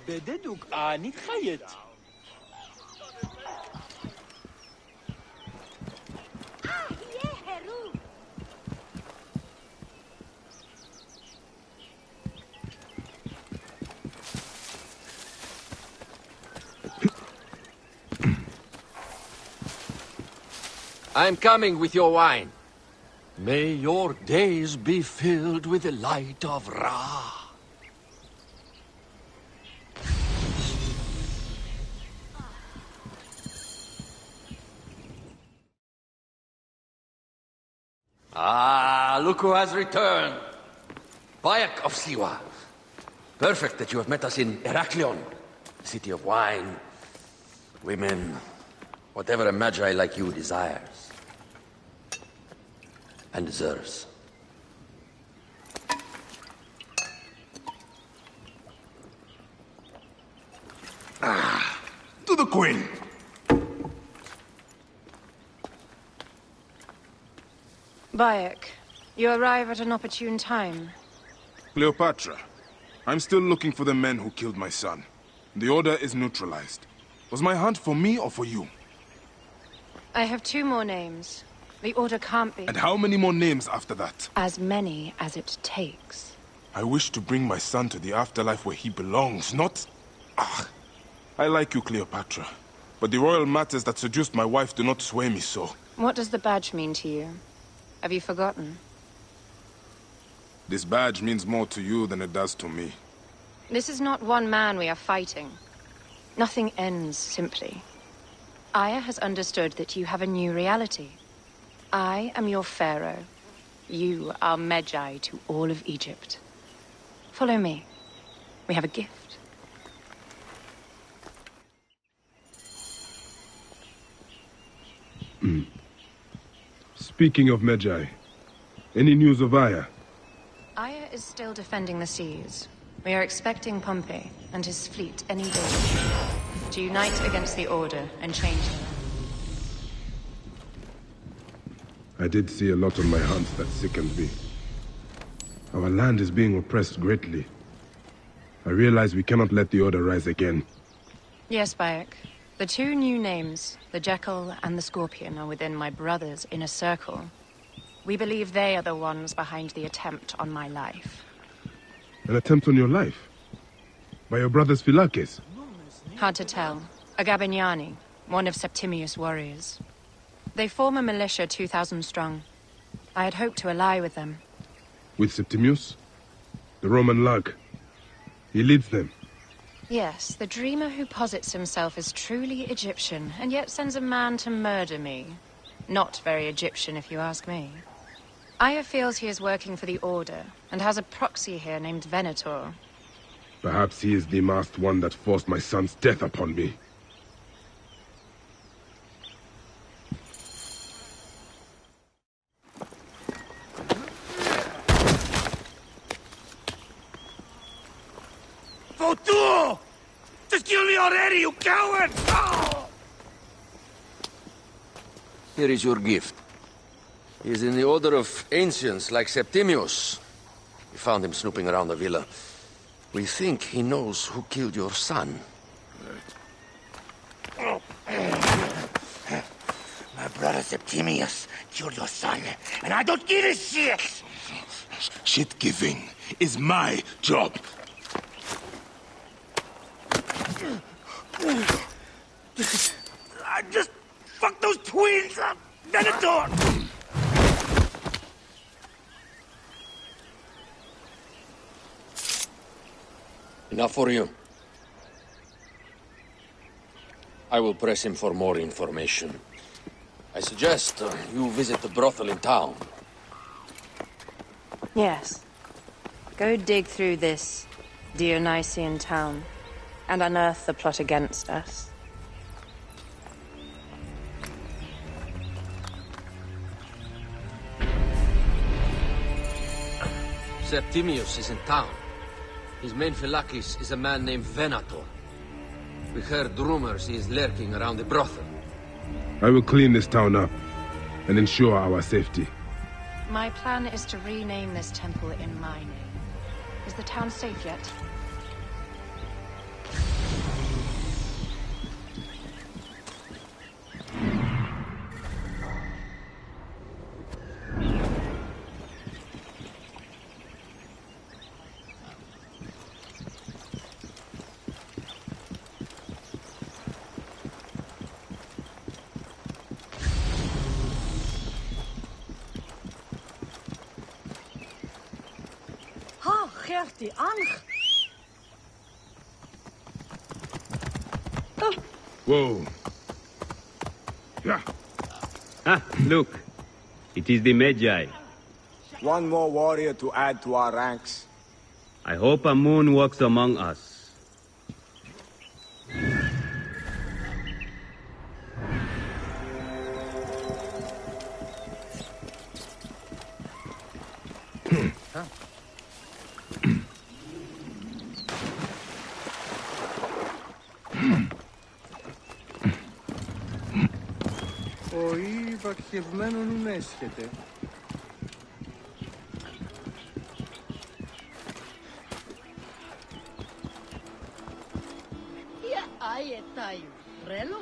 بددك آني خيط. I'm coming with your wine. May your days be filled with the light of Ra. Ah, look who has returned. Bayek of Siwa. Perfect that you have met us in Heraklion, city of wine, women, whatever a magi like you desires. And deserves. To the Queen! Bayek, you arrive at an opportune time. Cleopatra, I'm still looking for the men who killed my son. The order is neutralized. Was my hunt for me or for you? I have 2 more names. The order can't be... And how many more names after that? As many as it takes. I wish to bring my son to the afterlife where he belongs, not... I like you, Cleopatra. But the royal matters that seduced my wife do not sway me so. What does the badge mean to you? Have you forgotten? This badge means more to you than it does to me. This is not one man we are fighting. Nothing ends simply. Aya has understood that you have a new reality. I am your pharaoh. You are Magi to all of Egypt. Follow me. We have a gift. Speaking of Magi, any news of Aya? Aya is still defending the seas. We are expecting Pompey and his fleet any day to unite against the Order and change them. I did see a lot on my hunts that sickened me. Our land is being oppressed greatly. I realize we cannot let the Order rise again. Yes, Bayek. The 2 new names, the Jekyll and the Scorpion, are within my brother's inner circle. We believe they are the ones behind the attempt on my life. An attempt on your life? By your brother's Philakes? Hard to tell. A Gabignani, one of Septimius' warriors. They form a militia 2,000 strong. I had hoped to ally with them. With Septimius? The Roman lug? He leads them? Yes, the dreamer who posits himself as truly Egyptian, and yet sends a man to murder me. Not very Egyptian, if you ask me. Aya feels he is working for the Order, and has a proxy here named Venator. Perhaps he is the masked one that forced my son's death upon me. Votu! Just kill me already, you coward! Oh! Here is your gift. He is in the order of ancients like Septimius. We found him snooping around the villa. We think he knows who killed your son. My brother Septimius killed your son, and I don't give a shit! Shit-giving is my job. I just fuck those twins up! Venator! Enough for you. I will press him for more information. I suggest you visit the brothel in town. Yes. Go dig through this Dionysian town and unearth the plot against us. Septimius is in town. His main Philakes is a man named Venator. We heard rumors he is lurking around the brothel. I will clean this town up and ensure our safety. My plan is to rename this temple in my name. Is the town safe yet? Ha, Gertie, Ang. Whoa. Yeah. Ah, look. It is the Magi. One more warrior to add to our ranks. I hope a moon walks among us. Ο παχευμένον έσχεται. Ja, aie tayo. Relo.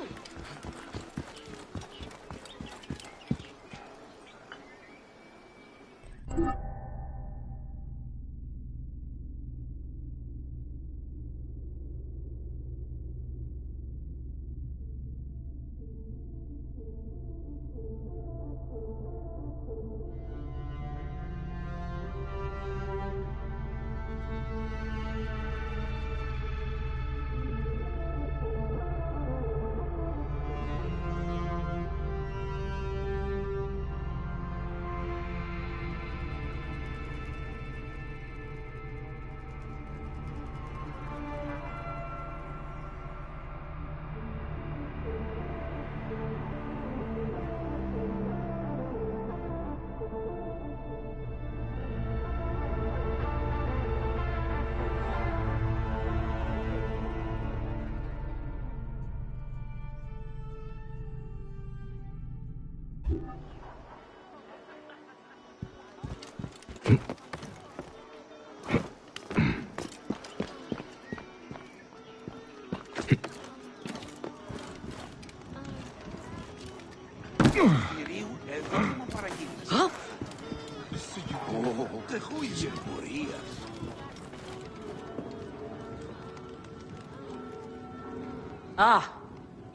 Ah,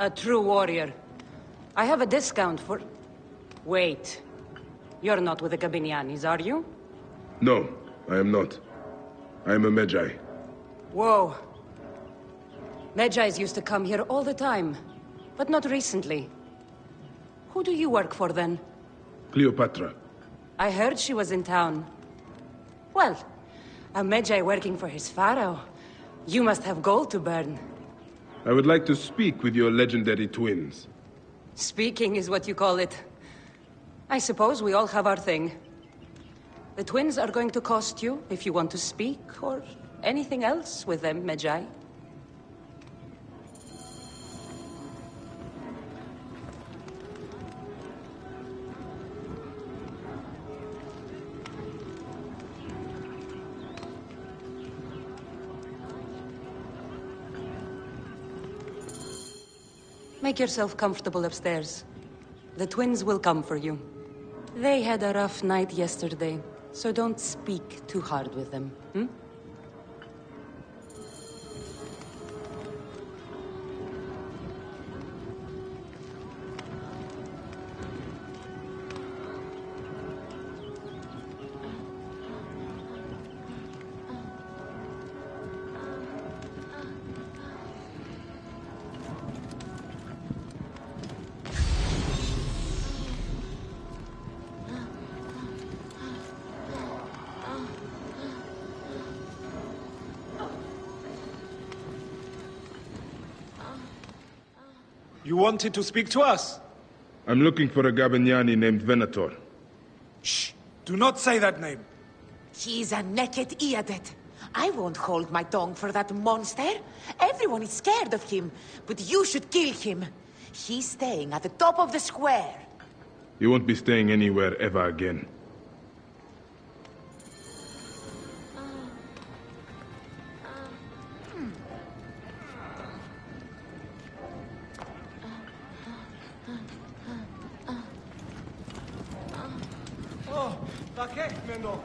a true warrior. I have a discount for... Wait. You're not with the Gabinianis, are you? No, I am not. I am a Magi. Whoa. Magi's used to come here all the time, but not recently. Who do you work for, then? Cleopatra. I heard she was in town. Well, a Magi working for his pharaoh. You must have gold to burn. I would like to speak with your legendary twins. Speaking is what you call it. I suppose we all have our thing. The twins are going to cost you if you want to speak, or anything else with them, Magi. Make yourself comfortable upstairs. The twins will come for you. They had a rough night yesterday, so don't speak too hard with them, hmm? You wanted to speak to us? I'm looking for a Gabiniani named Venator. Shh! Do not say that name. She's a naked idiot. I won't hold my tongue for that monster. Everyone is scared of him, but you should kill him. He's staying at the top of the square. You won't be staying anywhere ever again. Oh, חכה ממנו.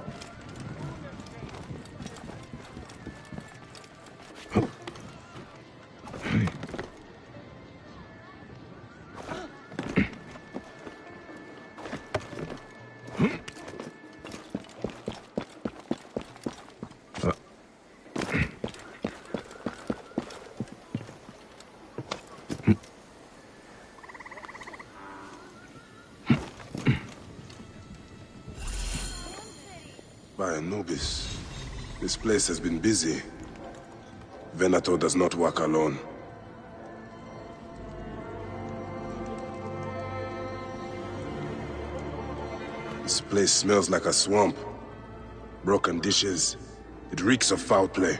By Anubis, this place has been busy. Venator does not work alone. This place smells like a swamp. Broken dishes. It reeks of foul play.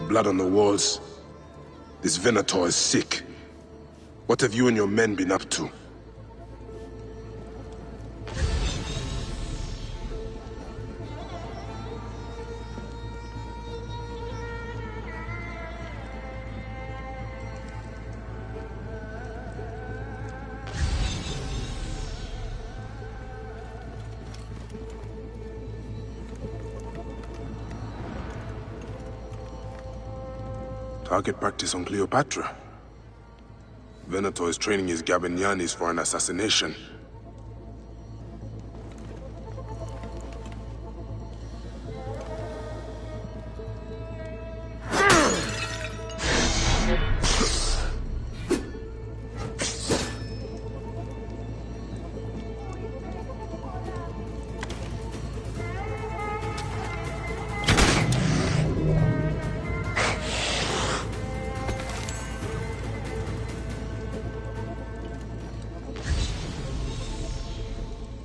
Blood on the walls. This Venator is sick. What have you and your men been up to? Target practice on Cleopatra. Venator is training his Gabinianis for an assassination.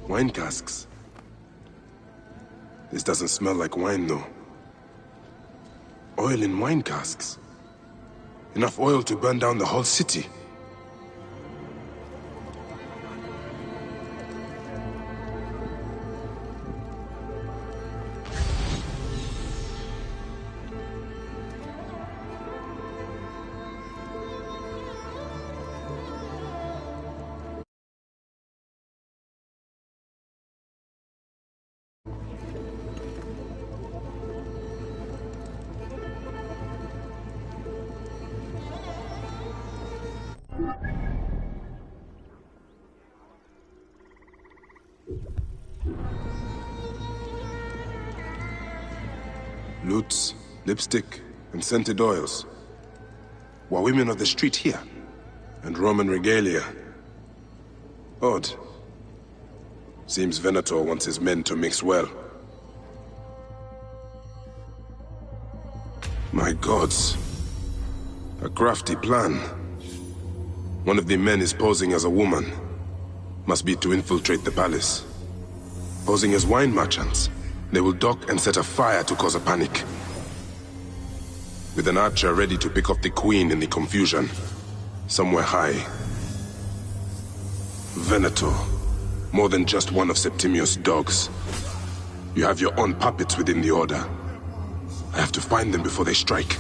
Wine casks. This doesn't smell like wine, though. Oil in wine casks. Enough oil to burn down the whole city. Lutes, lipstick, and scented oils. Were women of the street here? And Roman regalia. Odd. Seems Venator wants his men to mix well. My gods. A crafty plan. One of the men is posing as a woman. Must be to infiltrate the palace. Posing as wine merchants. They will dock and set a fire to cause a panic. With an archer ready to pick off the queen in the confusion. Somewhere high. Venator. More than just one of Septimius' dogs. You have your own puppets within the Order. I have to find them before they strike.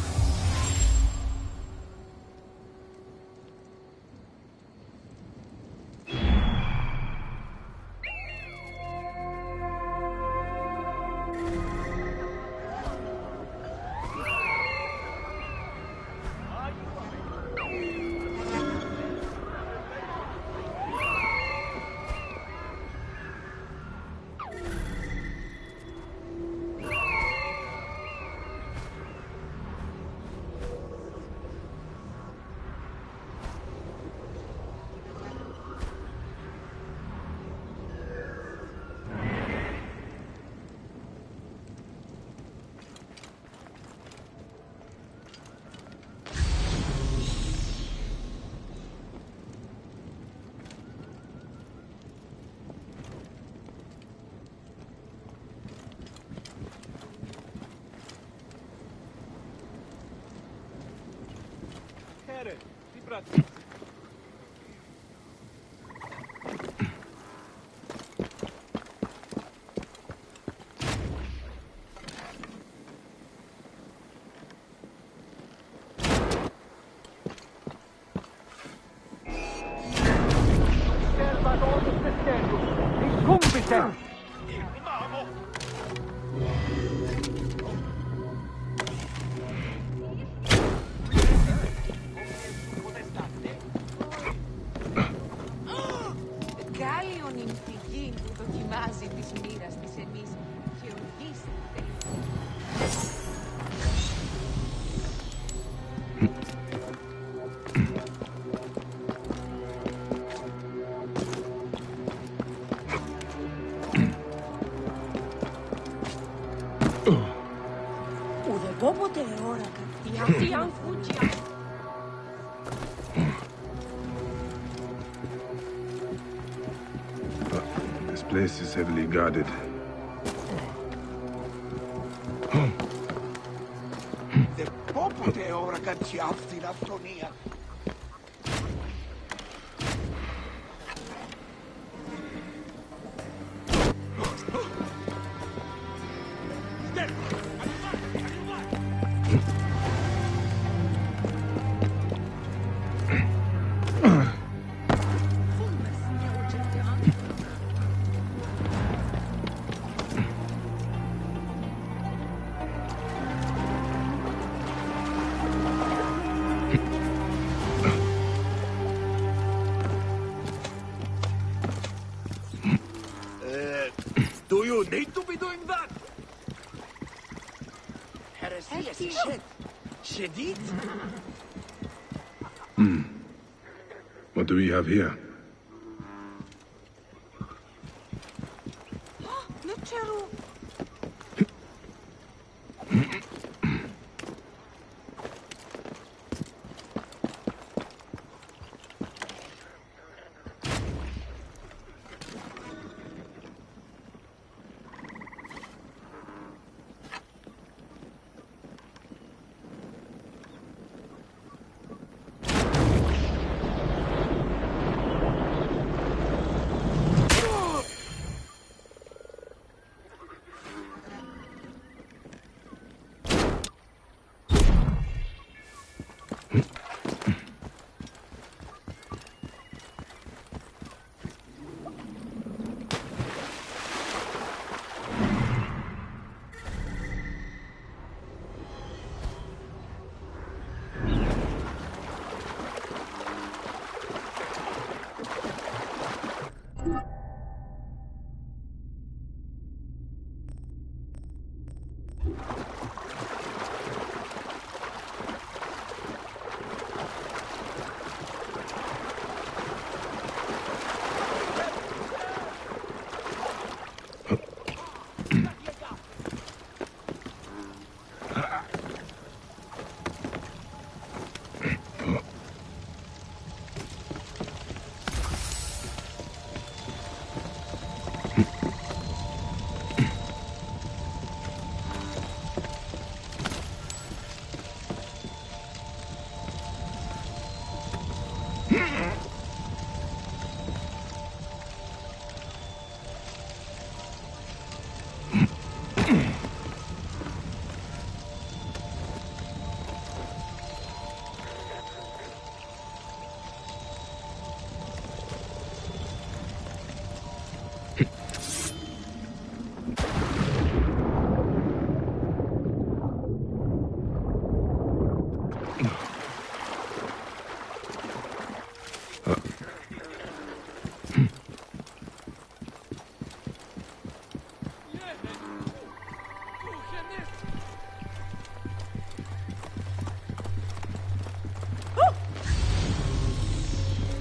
Listen. Κάλιον είναι φυγή που δοκιμάζει της μοίρας της εμείς και οδύσσεται. Ουδετόποτε εόρακα η αυτή αμφούτσια. This place is heavily guarded. Ουδετόποτε εόρακα τη αυτή αυθονία. Do you need to be doing that? Heresias shed. Shedid? What do we have here? Με τσερού.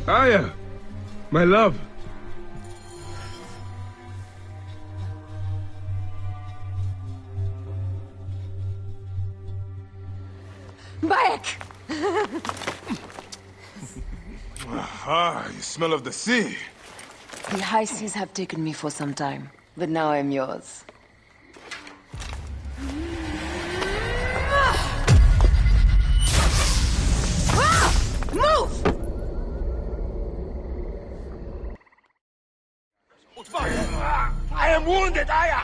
Aya! My love! Back! Ah, you smell of the sea. The high seas have taken me for some time, but now I'm yours. Move! I am wounded, Aya!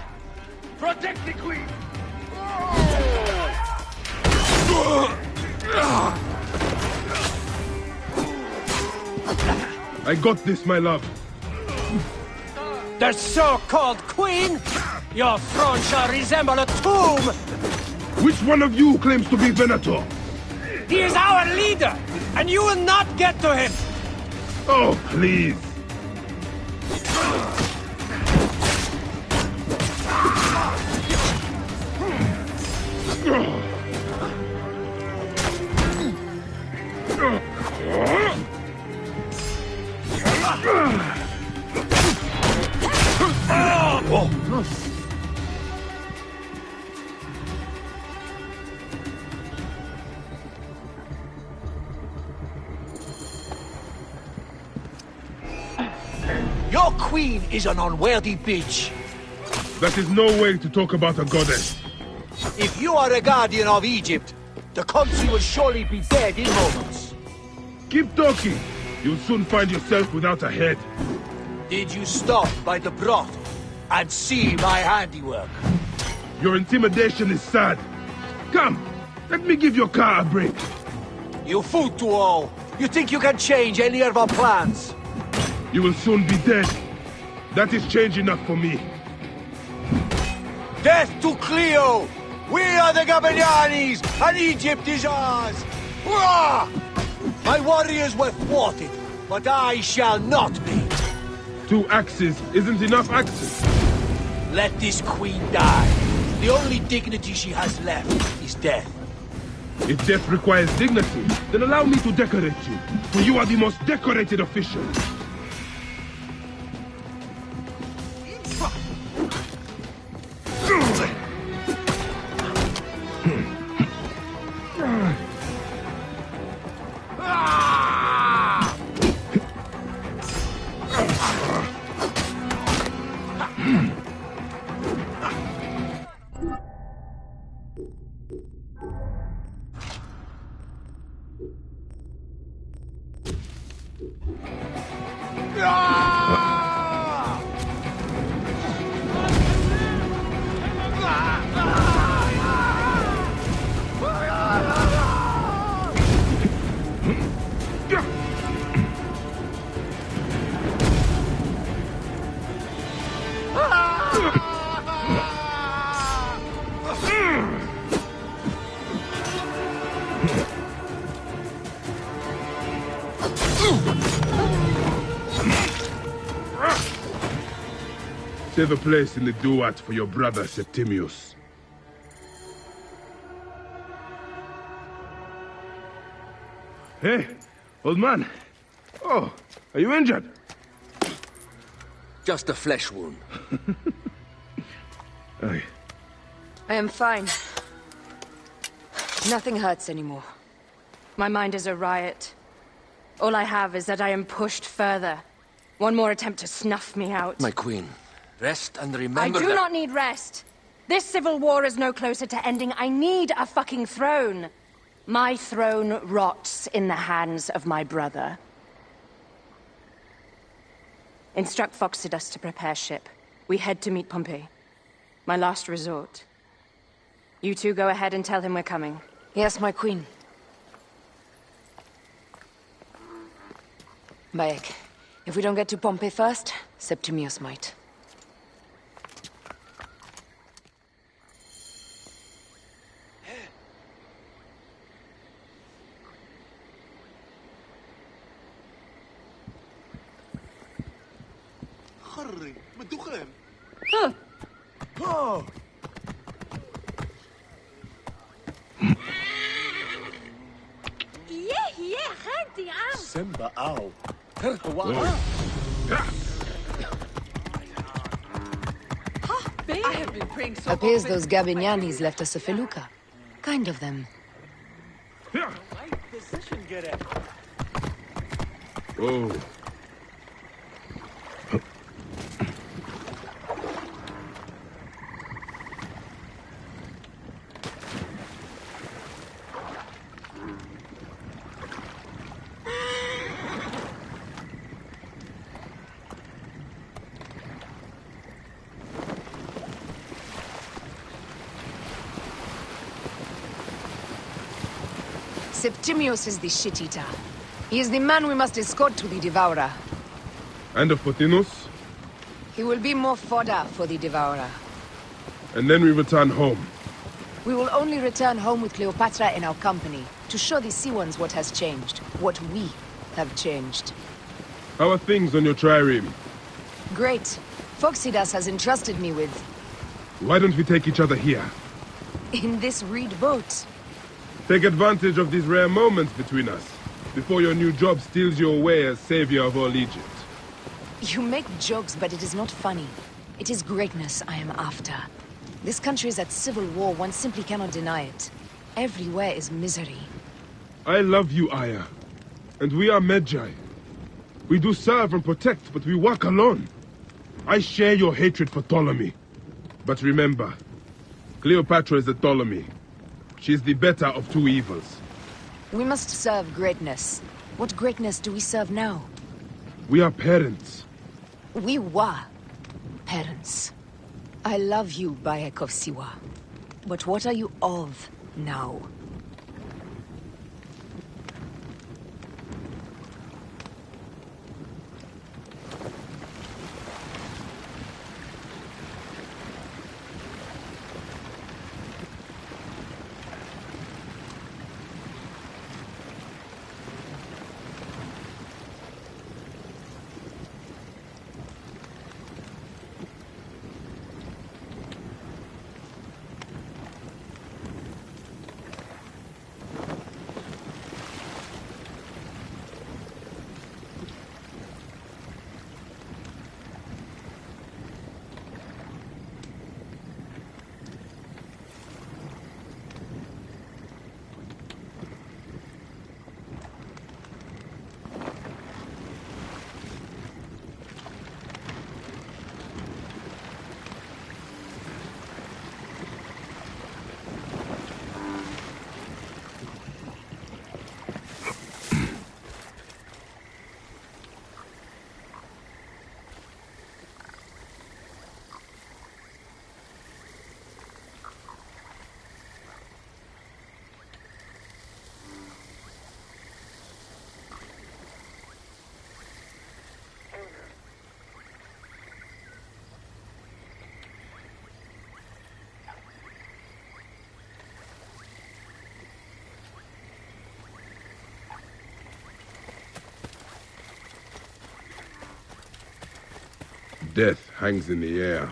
Protect the queen! I got this, my love. The so-called queen? Your throne shall resemble a tomb! Which one of you claims to be Venator? He is our leader, and you will not get to him! Oh, please. Your queen is an unworthy bitch. That is no way to talk about a goddess. If you are a guardian of Egypt, the country will surely be dead in moments. Keep talking. You'll soon find yourself without a head. Did you stop by the broth and see my handiwork? Your intimidation is sad. Come, let me give your car a break. You fool to all. You think you can change any of our plans? You will soon be dead. That is change enough for me. Death to Cleo! We are the Gabanianis, and Egypt is ours! Hurrah! My warriors were thwarted, but I shall not be. 2 axes isn't enough axes. Let this queen die. The only dignity she has left is death. If death requires dignity, then allow me to decorate you, for you are the most decorated official. Save a place in the duat for your brother Septimius. Hey, old man. Oh, are you injured? Just a flesh wound. Aye. I am fine. Nothing hurts anymore. My mind is a riot. All I have is that I am pushed further. One more attempt to snuff me out. My queen, rest and remember I do not need rest. This civil war is no closer to ending. I need a fucking throne. My throne rots in the hands of my brother. Instruct Phoxidas to prepare ship. We head to meet Pompey. My last resort. You two go ahead and tell him we're coming. Yes, my queen. Bayek, if we don't get to Pompey first, Septimius might. Simba, ow. I have been praying so Appears often. those Gabinianis left us a felucca. Kind of them. Oh. Septimius is the shit-eater. He is the man we must escort to the Devourer. And of Pothinus? He will be more fodder for the Devourer. And then we return home. We will only return home with Cleopatra in our company, to show the Sea Ones what has changed, what we have changed. How are things on your trireme? Great. Phoxidas has entrusted me with... Why don't we take each other here? in this reed boat. Take advantage of these rare moments between us, before your new job steals you away as savior of all Egypt. You make jokes, but it is not funny. It is greatness I am after. This country is at civil war, one simply cannot deny it. Everywhere is misery. I love you, Aya. And we are Medjay. We do serve and protect, but we work alone. I share your hatred for Ptolemy. But remember, Cleopatra is a Ptolemy. She is the better of two evils. We must serve greatness. What greatness do we serve now? We are parents. We were parents. I love you, Bayek of Siwa. But what are you of now? Death hangs in the air.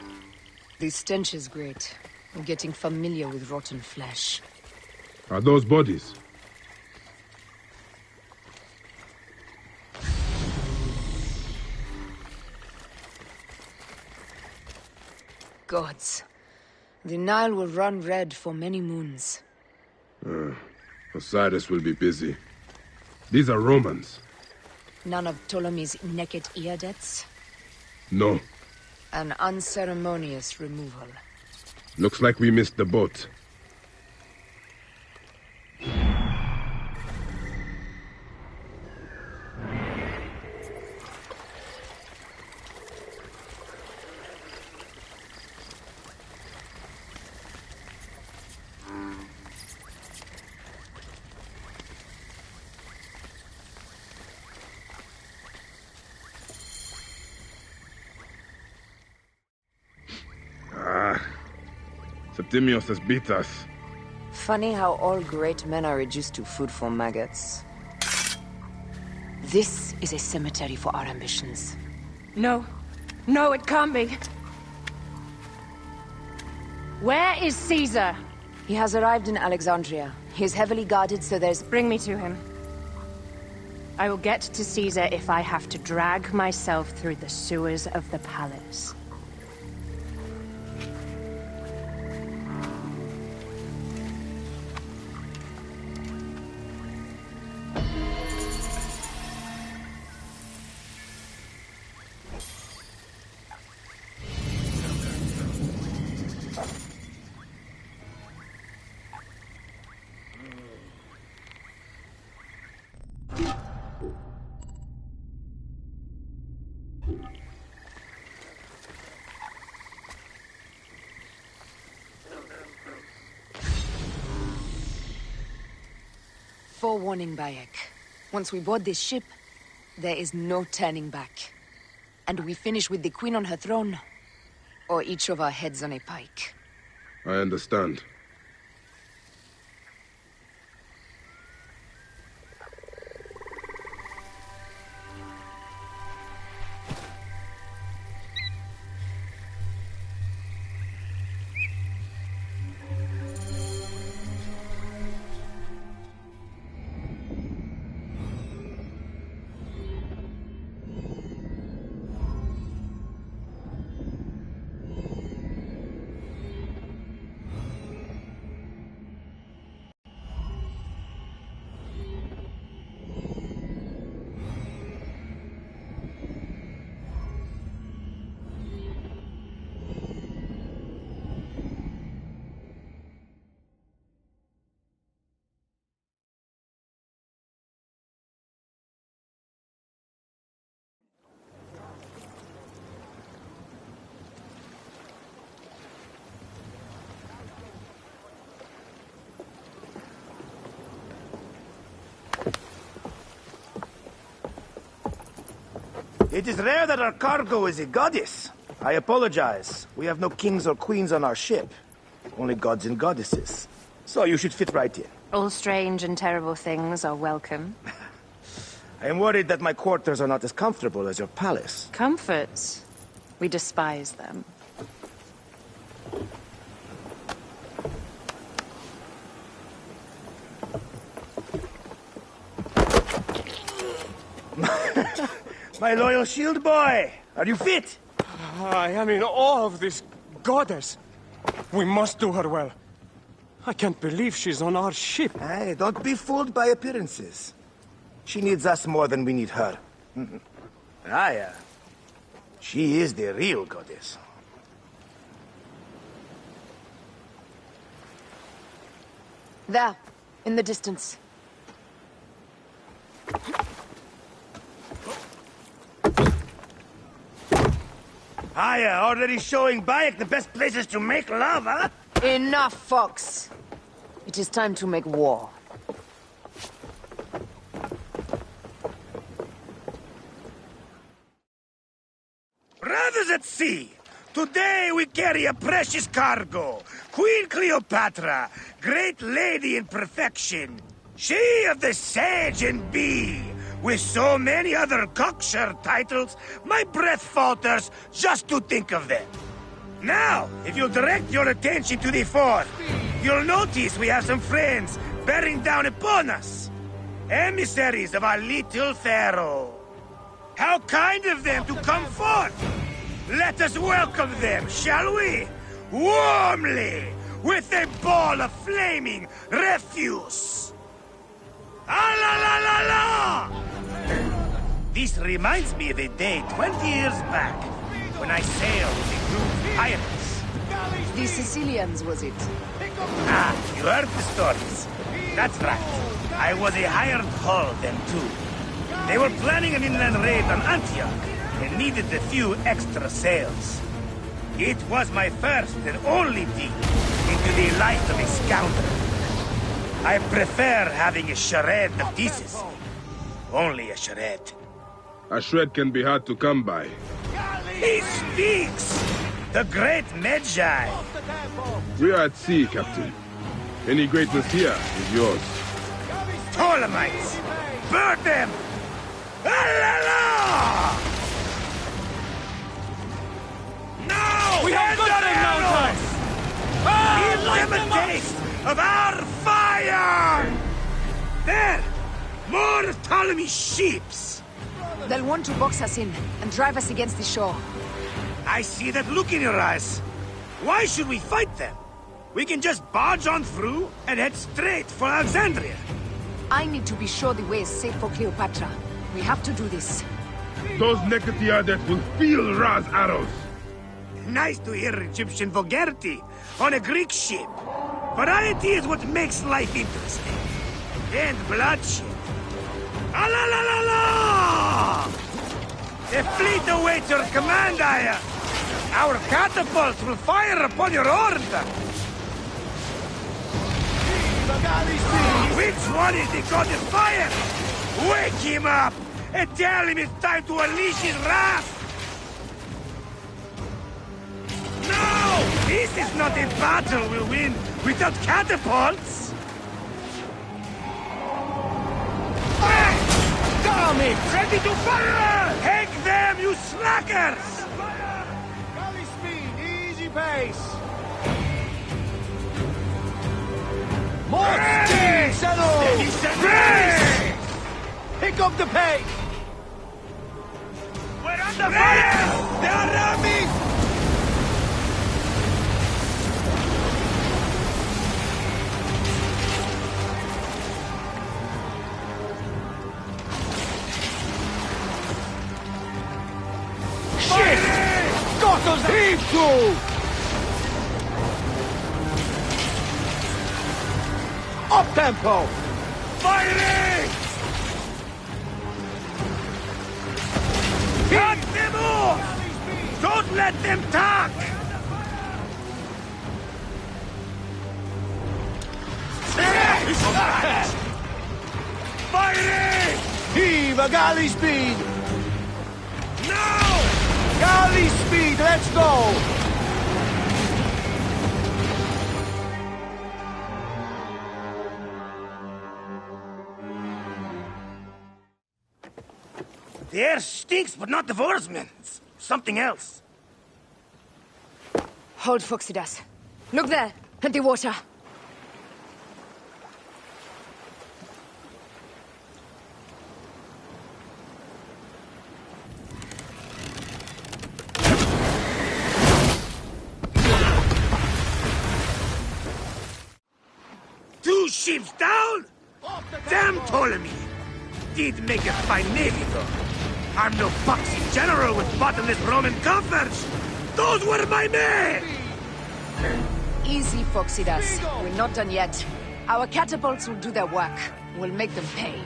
The stench is great. I'm getting familiar with rotten flesh. Are those bodies? Gods. The Nile will run red for many moons. Osiris will be busy. These are Romans. None of Ptolemy's naked ear-deaths? No. An unceremonious removal. Looks like we missed the boat. Septimius has beat us. Funny how all great men are reduced to food for maggots. This is a cemetery for our ambitions. No. No, it can't be. Where is Caesar? He has arrived in Alexandria. He is heavily guarded, so there's... Bring me to him. I will get to Caesar if I have to drag myself through the sewers of the palace. Forewarning, Bayek. Once we board this ship, there is no turning back. and we finish with the queen on her throne. Or each of our heads on a pike. I understand. It is rare that our cargo is a goddess. I apologize. We have no kings or queens on our ship. Only gods and goddesses. So you should fit right in. All strange and terrible things are welcome. I am worried that my quarters are not as comfortable as your palace. Comforts? We despise them. My loyal shield boy! Are you fit? I am in awe of this goddess. We must do her well. I can't believe she's on our ship. Hey, don't be fooled by appearances. She needs us more than we need her. Aya, she is the real goddess. There, in the distance. Aya, already showing Bayek the best places to make love, huh? Enough, Fox. It is time to make war. Brothers at sea, today we carry a precious cargo. Queen Cleopatra, great lady in perfection. She of the Sage and Bee. With so many other cocksure titles, my breath falters just to think of them. Now, if you'll direct your attention to the fort, you'll notice we have some friends bearing down upon us. Emissaries of our little pharaoh. How kind of them to come forth! Let us welcome them, shall we? Warmly, with a ball of flaming refuse. Ah la la la la! This reminds me of a day 20 years back, when I sailed with a group of pirates. The Sicilians, was it? Ah, you heard the stories. That's right. I was a hired hull then, too. They were planning an inland raid on Antioch, and needed a few extra sails. It was my first and only peek into the life of a scoundrel. I prefer having a shred of decency. Only a shred. A shred can be hard to come by. He speaks! The great Magi! We are at sea, Captain. Any greatness here is yours. Ptolemites! Burn them! La! No! We have got them now, Give them a taste of our fire! There! More Ptolemy ships! They'll want to box us in and drive us against the shore. I see that look in your eyes. Why should we fight them? We can just barge on through and head straight for Alexandria. I need to be sure the way is safe for Cleopatra. We have to do this. Those Nekatiades will feel Ra's arrows. Nice to hear Egyptian vulgarity on a Greek ship. Variety is what makes life interesting. And bloodshed. Ah la la la la! A fleet awaits your command, Aya. Our catapults will fire upon your order. Which one is the god of fire? Wake him up and tell him it's time to unleash his wrath. This is not a battle we'll win without catapults! Damn it! Ready to fire! Take them, you slackers! Galley speed, easy pace! More speed, settle! Steady, steady! Pick up the pace! We're under fire! They are ramming! Shit! Got us heave to! Up tempo! Firing! Cut them off! Don't let them talk! Firing! Heave a galley speed! Now! Galley speed, let's go! The air stinks, but not the Vorsmen. Something else. Hold, Phoxidas. Look there, at the water. Two ships down? Damn Ptolemy! Did make a fine navy, though. I'm no boxing general with bottomless Roman coffers! Those were my men! Easy, Phoxidas. We're not done yet. Our catapults will do their work. We'll make them pay.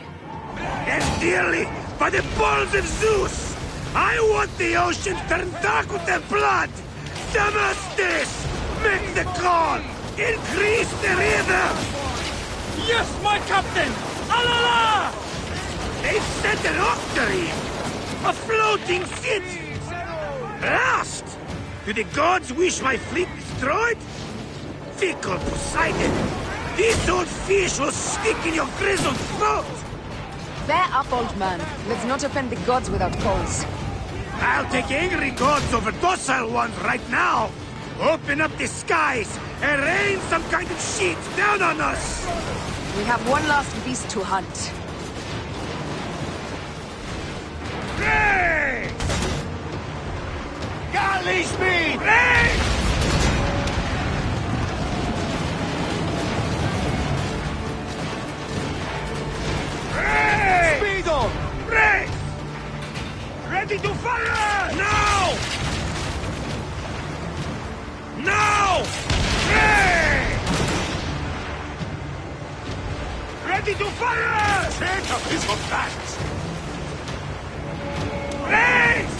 And dearly, by the balls of Zeus! I want the ocean turned dark with their blood! Damastes! Make the call! Increase the river! Yes, my captain! Alala! They've sent an octarine! A floating city! Lost! Do the gods wish my fleet destroyed? Fickle Poseidon! This old fish will stick in your grizzled throat! Bear up, old man. Let's not offend the gods without cause. I'll take angry gods over docile ones right now! Open up the skies and rain some kind of shit down on us! We have one last beast to hunt. Race! Galley speed! Race! Race! Speed on! Race! Ready to fire! Now! Now! Race! Ready to fire! Take a piece of that! Race!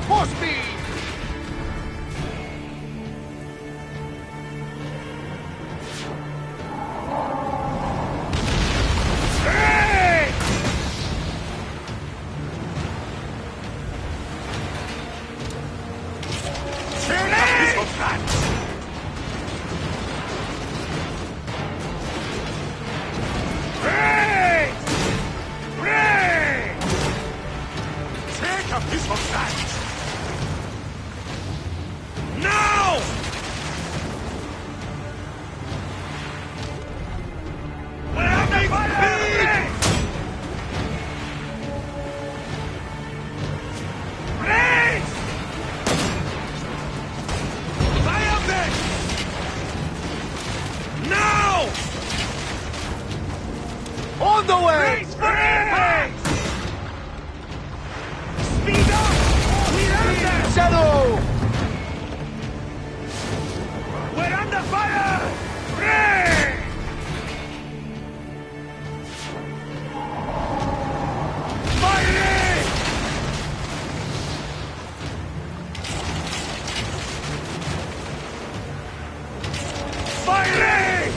More speed! Race! Take a piece of that! Race! Race! Take a piece of that! Now! We're having speed! Race! Fire them! Now! On the way! Race for impact! Speed up! We're under! Settle! We're under fire! Race! Firing! Firing!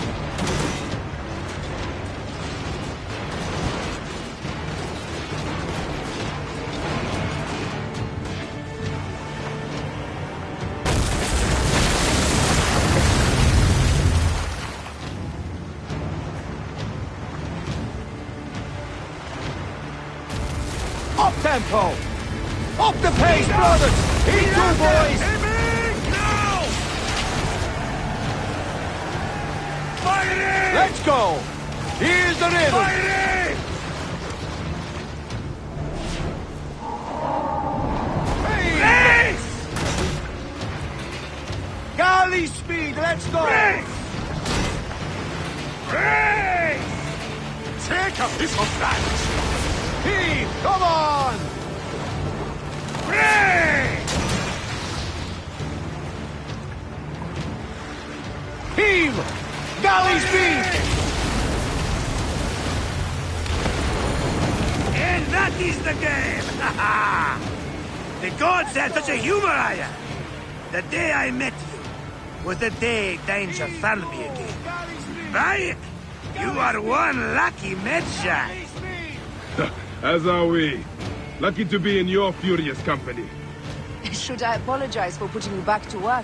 Up tempo! Up the pace, brothers! Heat two, boys! Now! Fighting! Let's go! Here's the rhythm! Fighting! Race! Galley speed, let's go! Race! Race! Take a piece of that! Heave, come on! Race! Heave! Galley speed! And that is the game! The gods had such a humor, Aya! The day I met you was the day danger found me again. Right? You are one lucky medshot. As are we. Lucky to be in your furious company. Should I apologize for putting you back to work?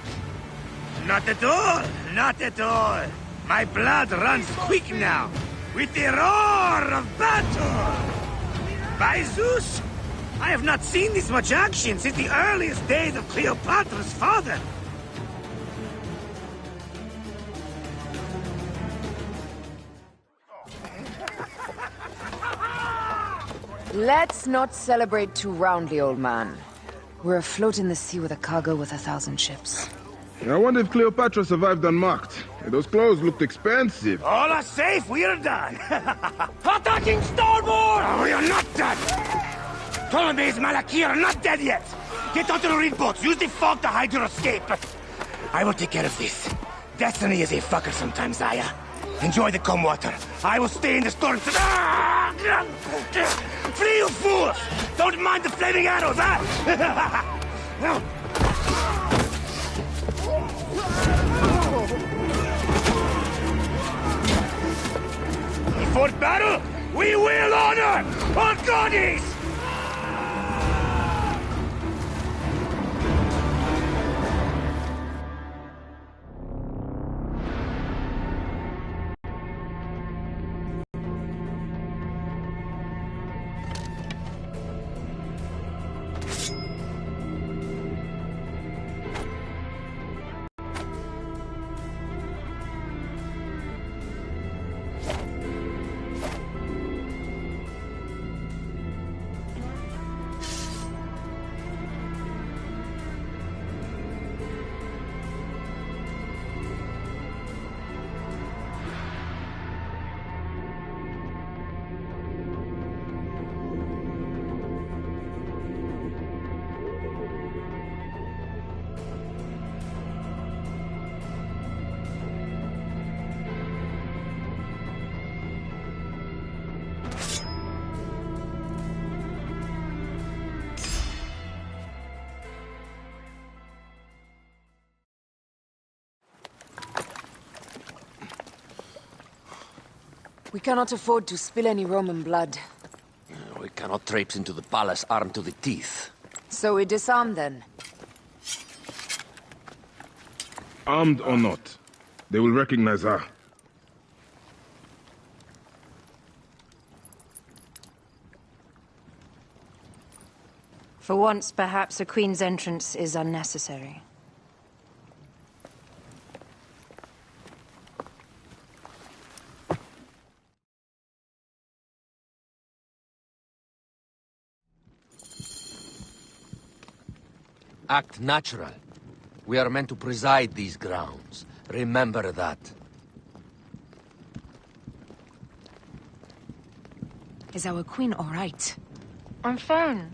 Not at all. Not at all. My blood runs quick now, with the roar of battle. By Zeus, I have not seen this much action since the earliest days of Cleopatra's father. Let's not celebrate too roundly, old man. We're afloat in the sea with a cargo with 1,000 ships. I wonder if Cleopatra survived unmarked. Those clothes looked expensive. All are safe, we are done. Attacking starboard! Oh, we are not done. Ptolemy's Malaki are not dead yet. Get onto the reed boats, use the fog to hide your escape. I will take care of this. Destiny is a fucker sometimes, Aya. Enjoy the calm water. I will stay in the storm. Flee, you fools! Don't mind the flaming arrows, huh? Before battle, we will honor our goddess! We cannot afford to spill any Roman blood. We cannot traipse into the palace armed to the teeth. So we disarm then? Armed or not, they will recognize her. For once, perhaps a queen's entrance is unnecessary. Act natural. We are meant to preside these grounds. Remember that. Is our queen all right? I'm fine.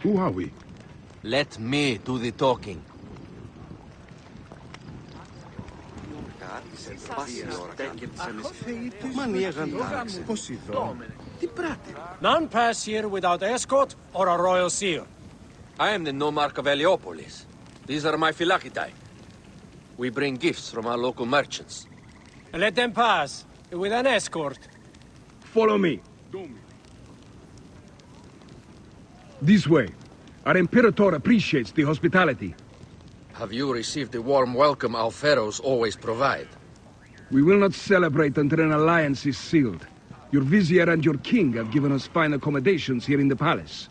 Who are we? Let me do the talking. None pass here without escort or a royal seal. I am the nomarch of Heliopolis. These are my phylacitae. We bring gifts from our local merchants. Let them pass, with an escort. Follow me. This way. Our Imperator appreciates the hospitality. Have you received the warm welcome our pharaohs always provide? We will not celebrate until an alliance is sealed. Your vizier and your king have given us fine accommodations here in the palace.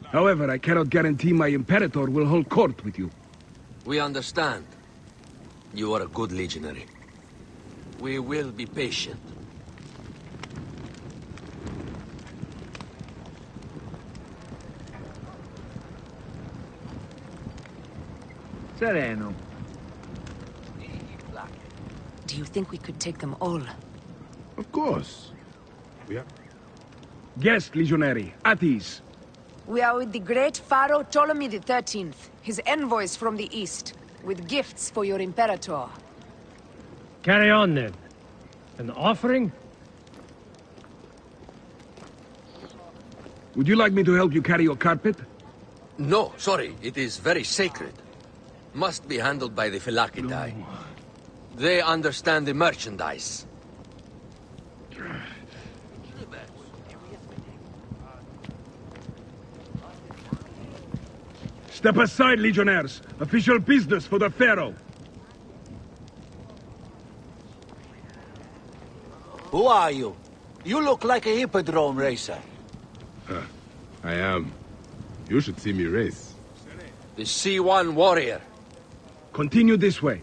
However, I cannot guarantee my Imperator will hold court with you. We understand. You are a good legionary. We will be patient. Sereno. Do you think we could take them all? Of course. We have... Guest, legionary, at ease. We are with the great Pharaoh Ptolemy XIII, his envoys from the east, with gifts for your Imperator. Carry on, then. An offering? Would you like me to help you carry your carpet? No, sorry. It is very sacred. Must be handled by the Phylacidae. No. They understand the merchandise. Step aside, legionnaires. Official business for the Pharaoh. Who are you? You look like a hippodrome racer. I am. You should see me race. The C1 warrior. Continue this way.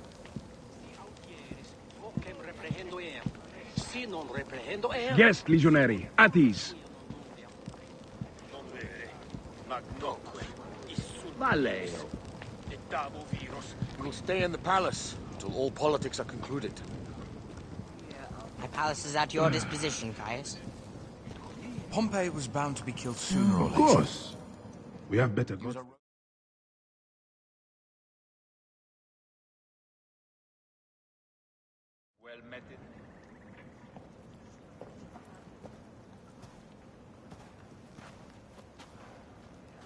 Guest, legionary, at ease. Valeo. We'll stay in the palace until all politics are concluded. My palace is at your disposition, Caius. Pompey was bound to be killed sooner or Of later. course. We have better gods. Well met.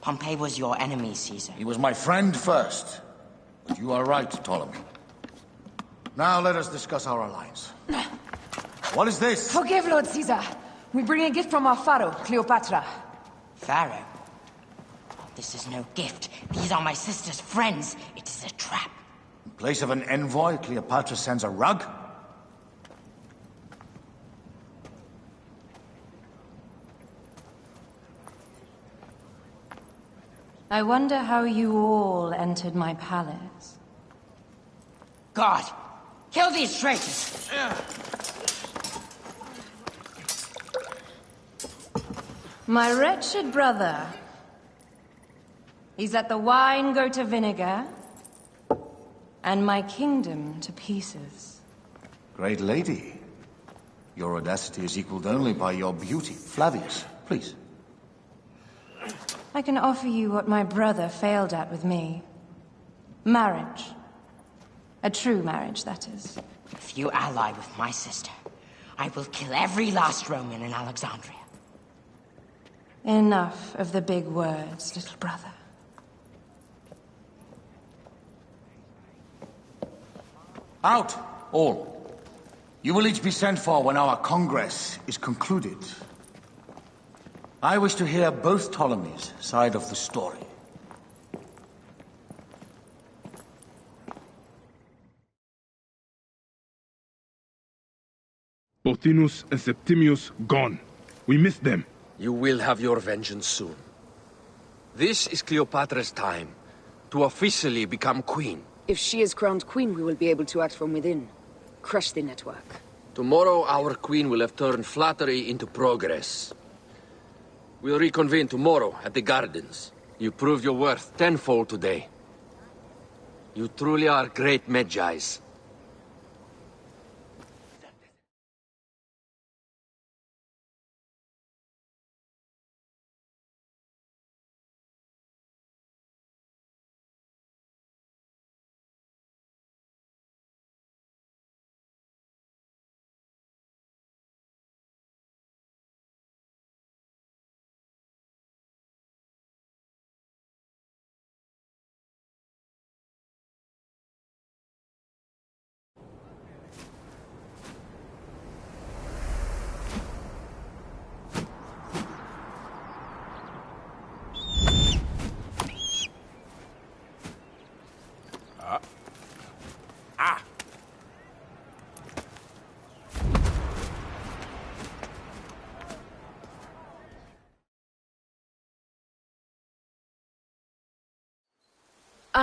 Pompey was your enemy, Caesar. He was my friend first. But you are right, Ptolemy. Now let us discuss our alliance. What is this? Forgive, Lord Caesar. We bring a gift from our pharaoh, Cleopatra. Pharaoh? This is no gift. These are my sister's friends. It is a trap. In place of an envoy, Cleopatra sends a rug? I wonder how you all entered my palace. God! Kill these traitors! My wretched brother. He's let the wine go to vinegar, and my kingdom to pieces. Great lady. Your audacity is equaled only by your beauty. Flavius, please. I can offer you what my brother failed at with me. Marriage. A true marriage, that is. If you ally with my sister, I will kill every last Roman in Alexandria. Enough of the big words, little brother. Out, all. You will each be sent for when our Congress is concluded. I wish to hear both Ptolemy's side of the story. Pothinus and Septimius gone. We missed them. You will have your vengeance soon. This is Cleopatra's time to officially become queen. If she is crowned queen, we will be able to act from within. Crush the network. Tomorrow, our queen will have turned flattery into progress. We'll reconvene tomorrow at the gardens. You proved your worth tenfold today. You truly are great Magi's.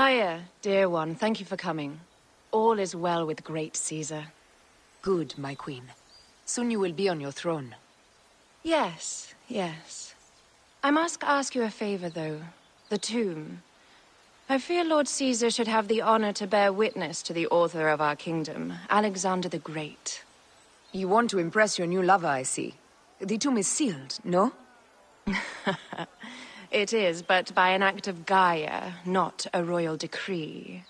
Aya, dear one, thank you for coming. All is well with great Caesar. Good, my queen. Soon you will be on your throne. Yes, yes. I must ask you a favor, though. The tomb. I fear Lord Caesar should have the honor to bear witness to the author of our kingdom, Alexander the Great. You want to impress your new lover, I see. The tomb is sealed, no? It is, but by an act of Gaia, not a royal decree.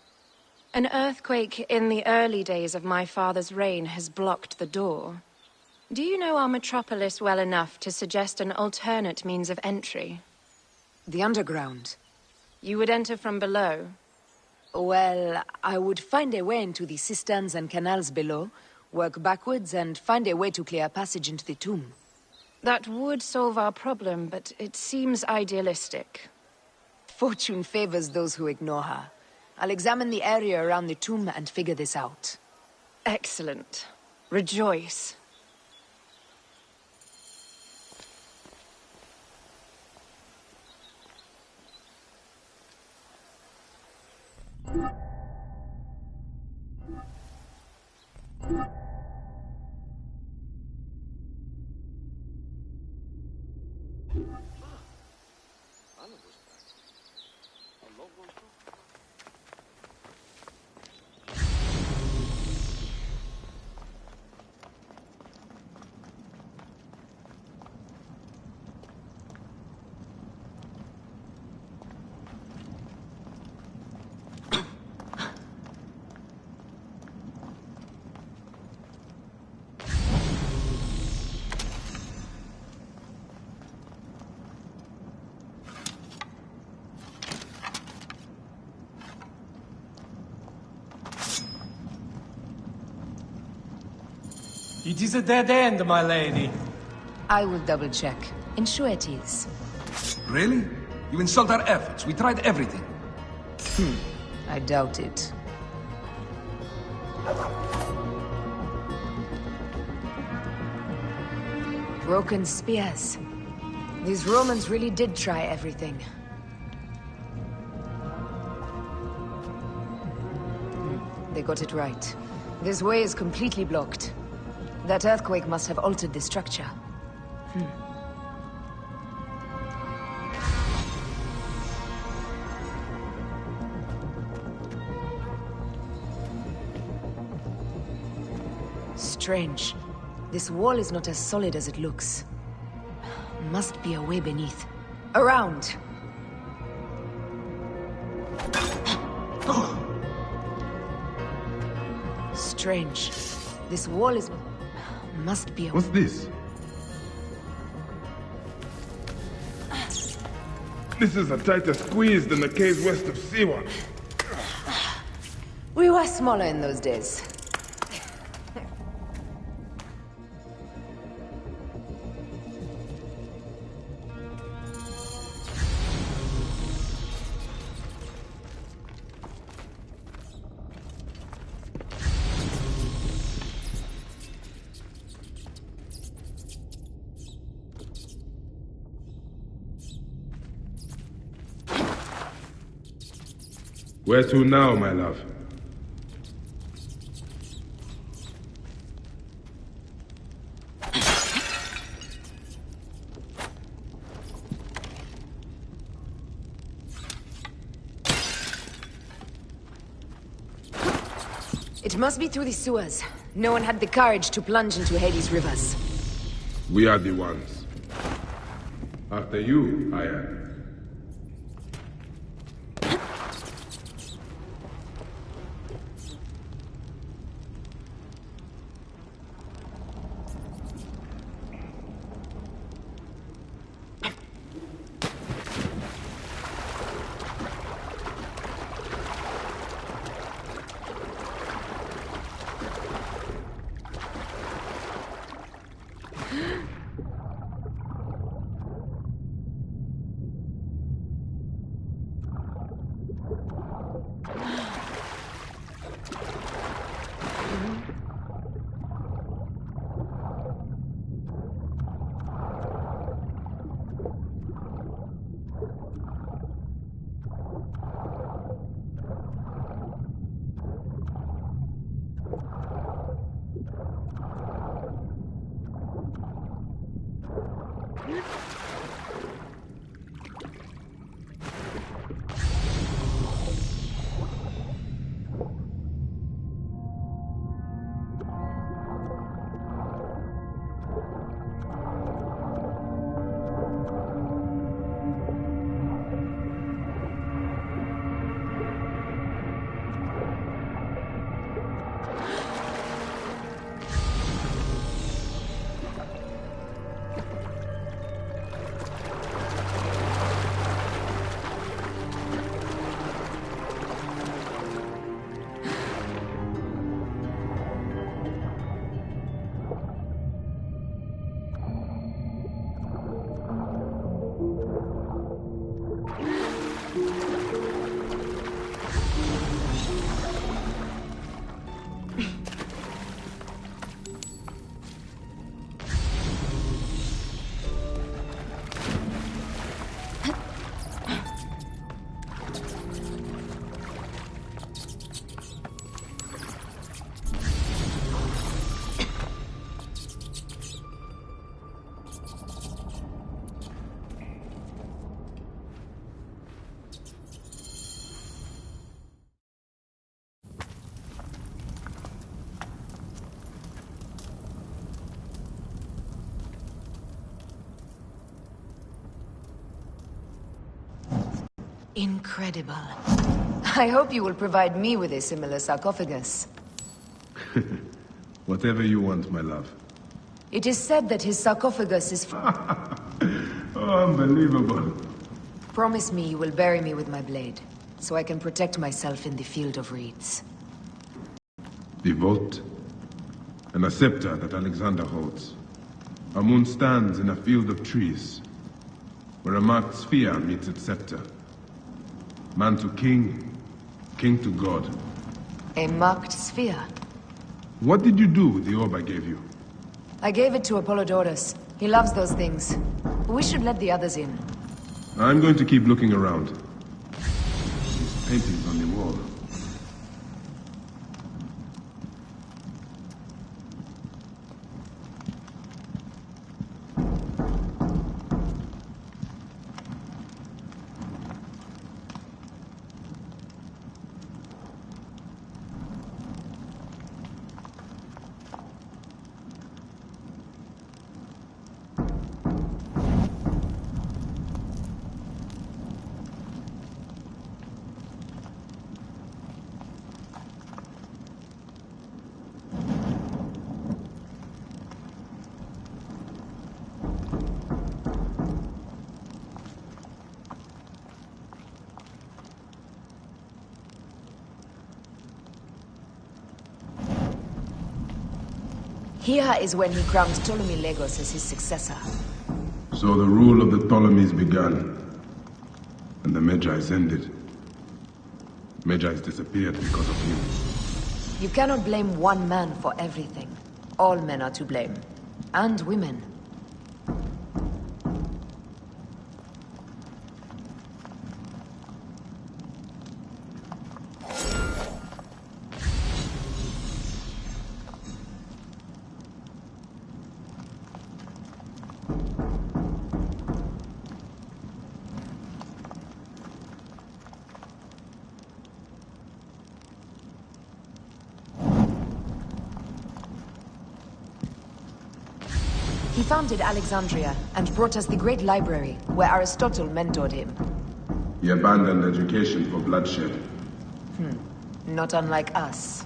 An earthquake in the early days of my father's reign has blocked the door. Do you know our metropolis well enough to suggest an alternate means of entry? The underground. You would enter from below? Well, I would find a way into the cisterns and canals below, work backwards, and find a way to clear a passage into the tomb. That would solve our problem, but it seems idealistic. Fortune favors those who ignore her. I'll examine the area around the tomb and figure this out. Excellent. Rejoice. It is a dead end, my lady. I will double-check. Ensure it is. Really? You insult our efforts. We tried everything. I doubt it. Broken spears. These Romans really did try everything. They got it right. This way is completely blocked. That earthquake must have altered the structure. Strange. This wall is not as solid as it looks. Must be a way beneath. Around! Strange. This wall is... must be a... What's this? This is a tighter squeeze than the caves west of Siwa. We were smaller in those days. Where to now, my love? It must be through the sewers. No one had the courage to plunge into Hades' rivers. We are the ones. After you, Aya. Incredible. I hope you will provide me with a similar sarcophagus. Whatever you want, my love. It is said that his sarcophagus is... Oh, unbelievable. Promise me you will bury me with my blade, so I can protect myself in the field of reeds. The vault, and a scepter that Alexander holds. Our moon stands in a field of trees, where a marked sphere meets its scepter. Man to king, king to god. A marked sphere? What did you do with the orb I gave you? I gave it to Apollodorus. He loves those things. We should let the others in. I'm going to keep looking around. These paintings on the wall. Here is when he crowned Ptolemy Legos as his successor. So the rule of the Ptolemies began, and the Magi's ended. Magi's disappeared because of him. You cannot blame one man for everything. All men are to blame. And women. He founded Alexandria and brought us the great library, where Aristotle mentored him. He abandoned education for bloodshed. Not unlike us.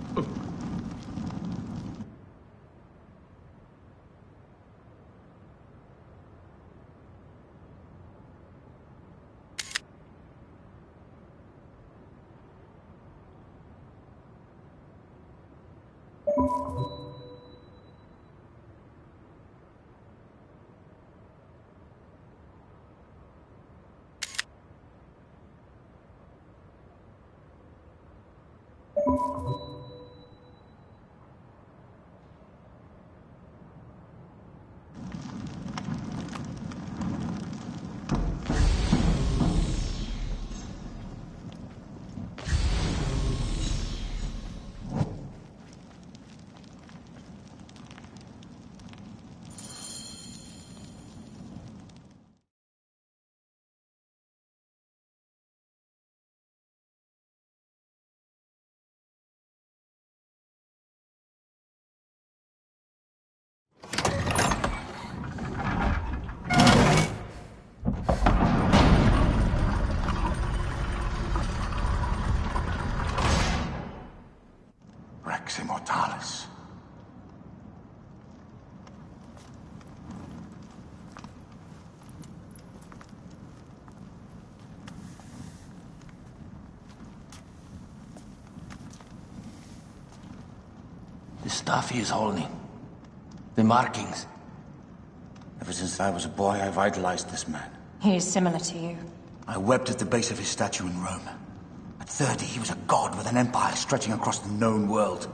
What? Rex Immortalis. The stuff he is holding. The markings. Ever since I was a boy, I've idolized this man. He is similar to you. I wept at the base of his statue in Rome. At 30, he was a god with an empire stretching across the known world.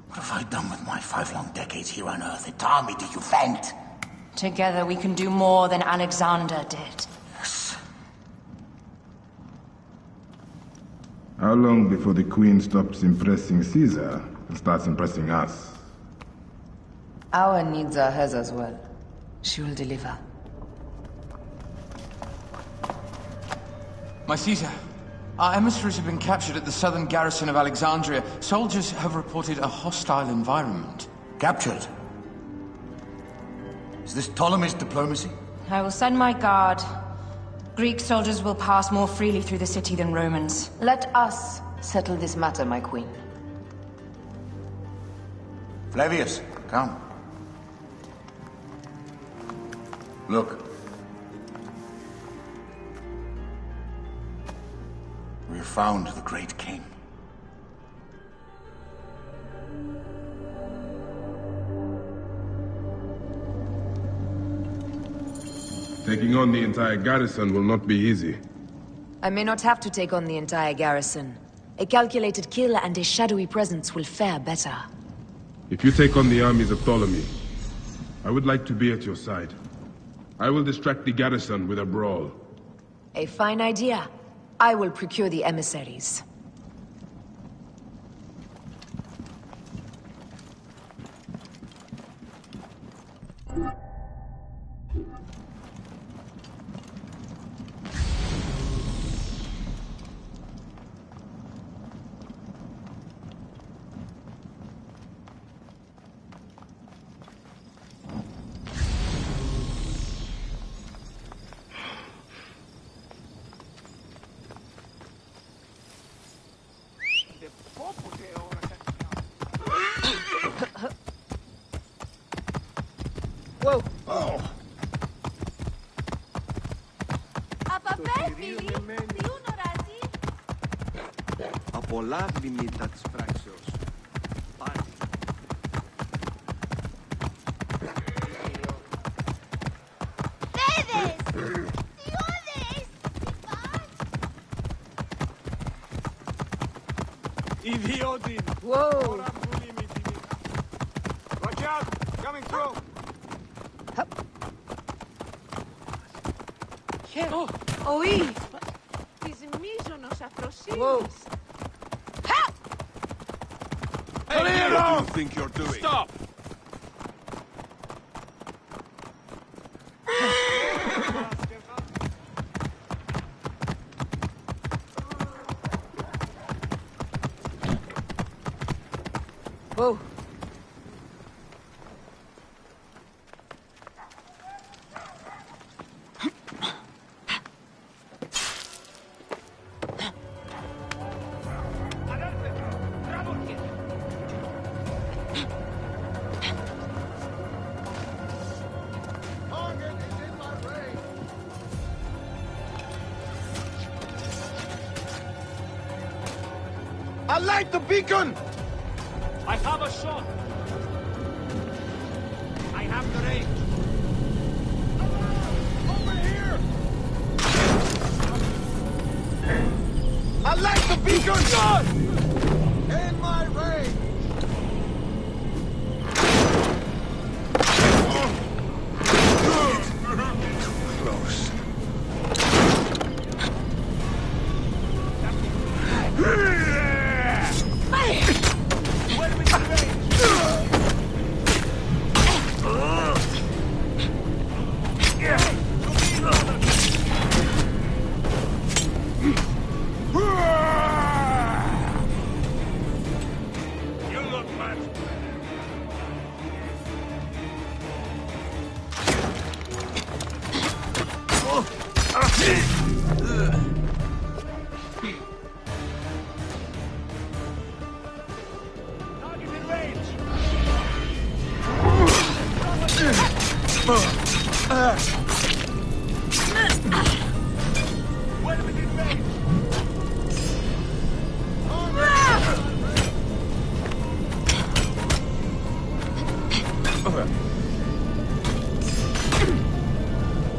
What have I done with my 5 long decades here on Earth? It army to you vent. Together we can do more than Alexander did. Yes. How long before the Queen stops impressing Caesar and starts impressing us? Our needs are hers as well. She will deliver. My Caesar, our emissaries have been captured at the southern garrison of Alexandria. Soldiers have reported a hostile environment. Captured? Is this Ptolemy's diplomacy? I will send my guard. Greek soldiers will pass more freely through the city than Romans. Let us settle this matter, my queen. Flavius, come. Look. We have found the great king. Taking on the entire garrison will not be easy. I may not have to take on the entire garrison. A calculated kill and a shadowy presence will fare better. If you take on the armies of Ptolemy, I would like to be at your side. I will distract the garrison with a brawl. A fine idea. I will procure the emissaries. Whoa! Oh! Απολάγδημητα της πράξεως. Πάλι. Παιδες! Διώδες! Ιδιώτη! Whoa! Watch out! Coming through! Οή! Της μίζωνος αφροσύνης. Hey, What do you think you're doing? Stop! Whoa! I light the beacon! I have a shot! I have the range! Over here! I light the beacon! Shot! In my range! Close.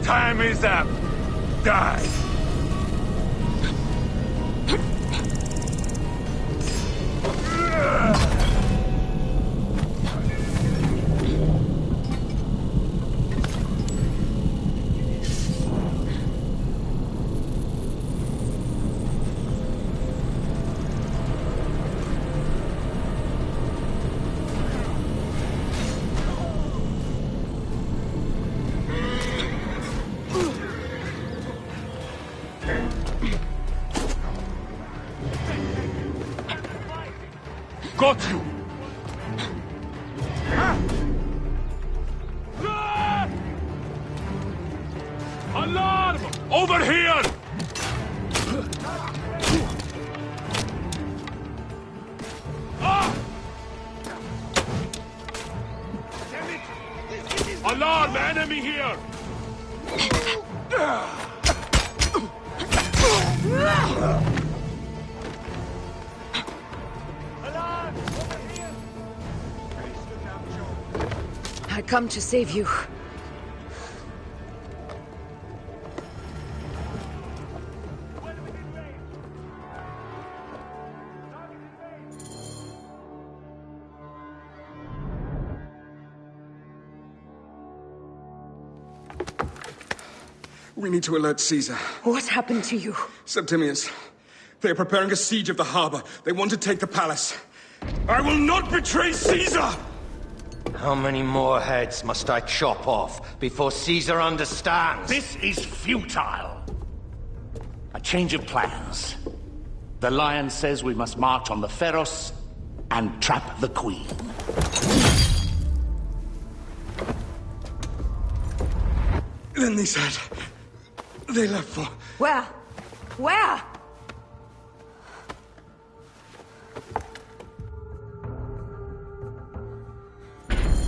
Time is up. Die. Got you! Alarm! Over here! Alarm! Enemy here! I come to save you. We need to alert Caesar. What happened to you? Septimius. They are preparing a siege of the harbor. They want to take the palace. I will not betray Caesar! How many more heads must I chop off before Caesar understands? This is futile. A change of plans. The Lion says we must march on the Pharos and trap the Queen. Then they said... they left for... Where? Where?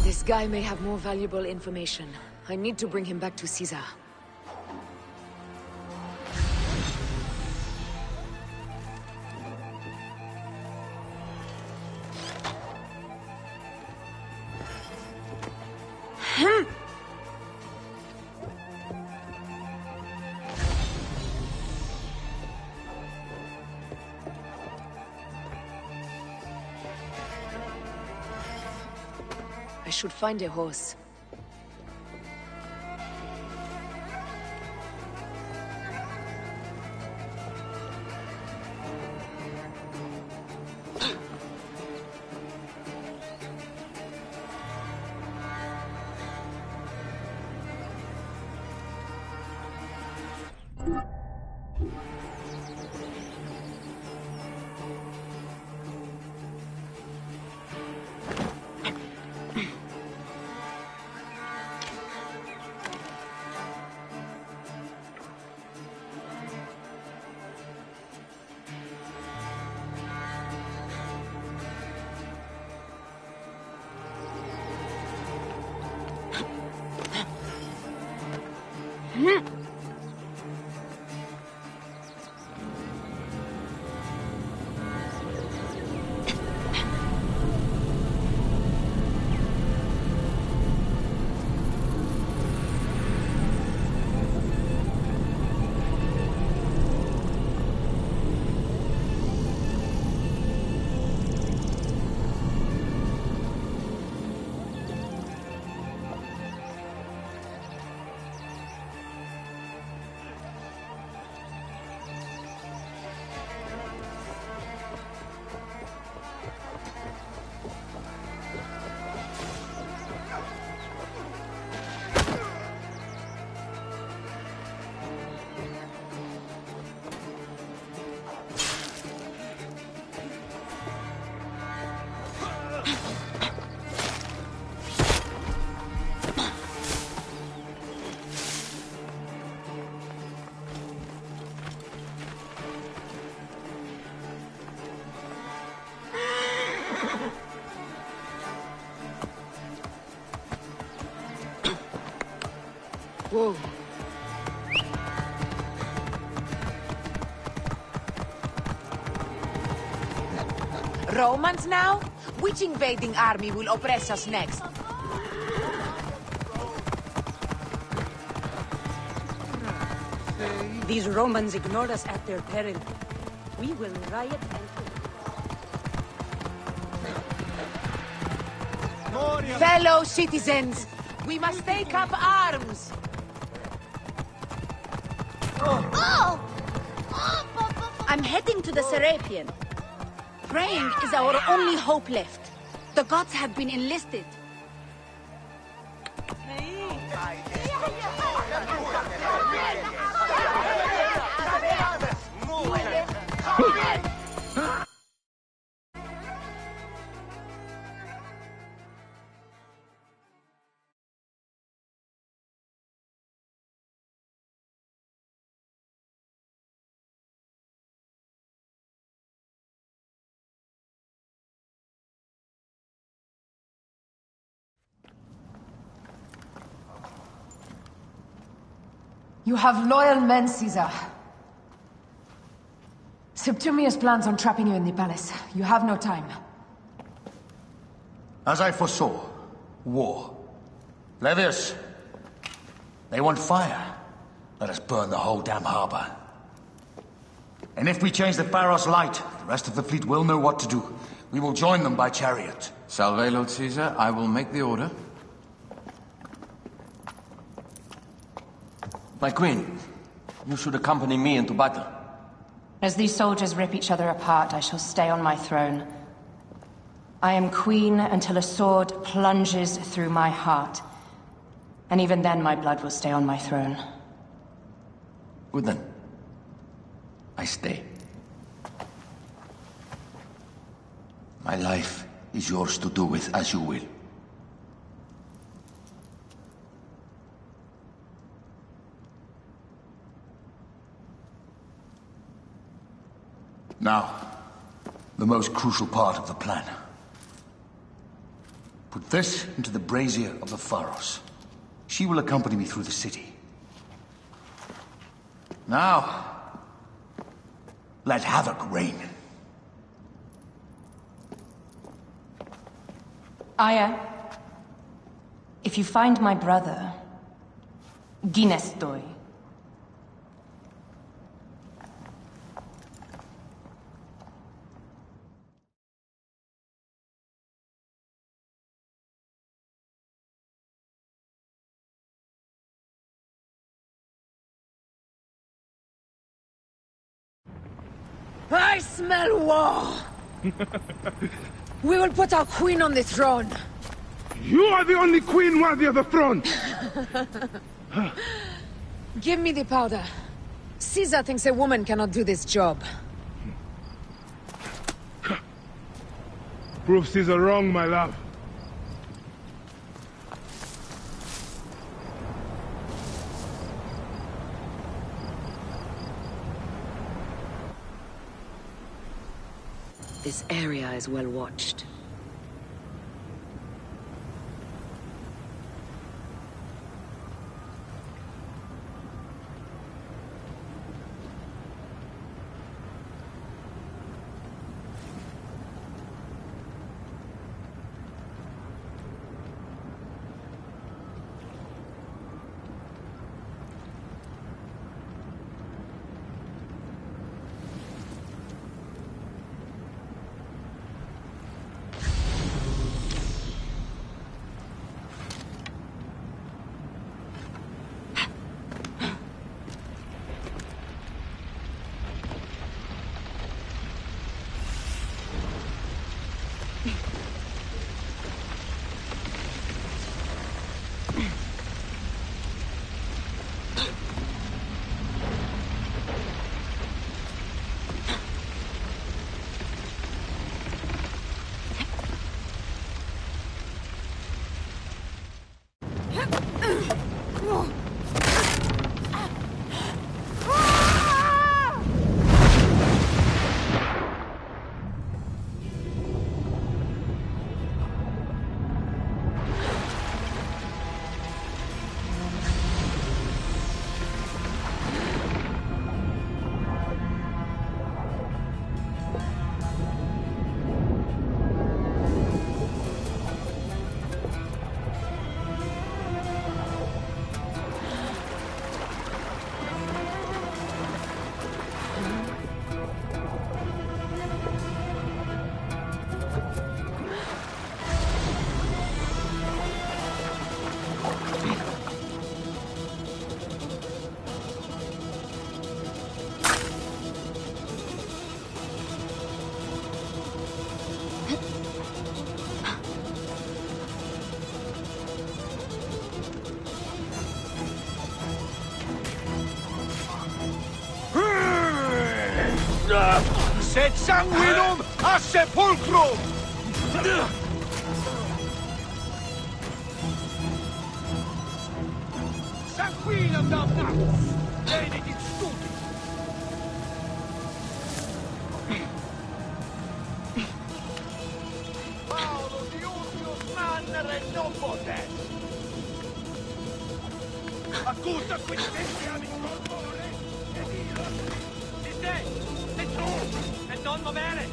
This guy may have more valuable information. I need to bring him back to Caesar. I should find a horse. Whoa. Romans now? Which invading army will oppress us next? These Romans ignore us at their peril. We will riot and... Fellow citizens, we must take up arms! Oh! I'm heading to the Serapion. Praying is our only hope left. The gods have been enlisted. You have loyal men, Caesar. Septimius plans on trapping you in the palace. You have no time. As I foresaw, war. Levius, they want fire. Let us burn the whole damn harbor. And if we change the Pharos light, the rest of the fleet will know what to do. We will join them by chariot. Salve, Lord Caesar. I will make the order. My queen, you should accompany me into battle. As these soldiers rip each other apart, I shall stay on my throne. I am queen until a sword plunges through my heart. And even then my blood will stay on my throne. Good then. I stay. My life is yours to do with as you will. Now, the most crucial part of the plan. Put this into the brazier of the Pharos. She will accompany me through the city. Now, let havoc reign. Aya, if you find my brother, Ginestoi. I smell war! We will put our queen on the throne. You are the only queen worthy of the throne! Give me the powder. Caesar thinks a woman cannot do this job. Prove Caesar wrong, my love. This area is well watched. Sed sanguinum a sepulcrum! Sanguinum damnatus! Venit stupid! Paolo Dionius mannere non potes! Accusa quid bestiam in corpore, ed io... Di te! E tu! E non movere!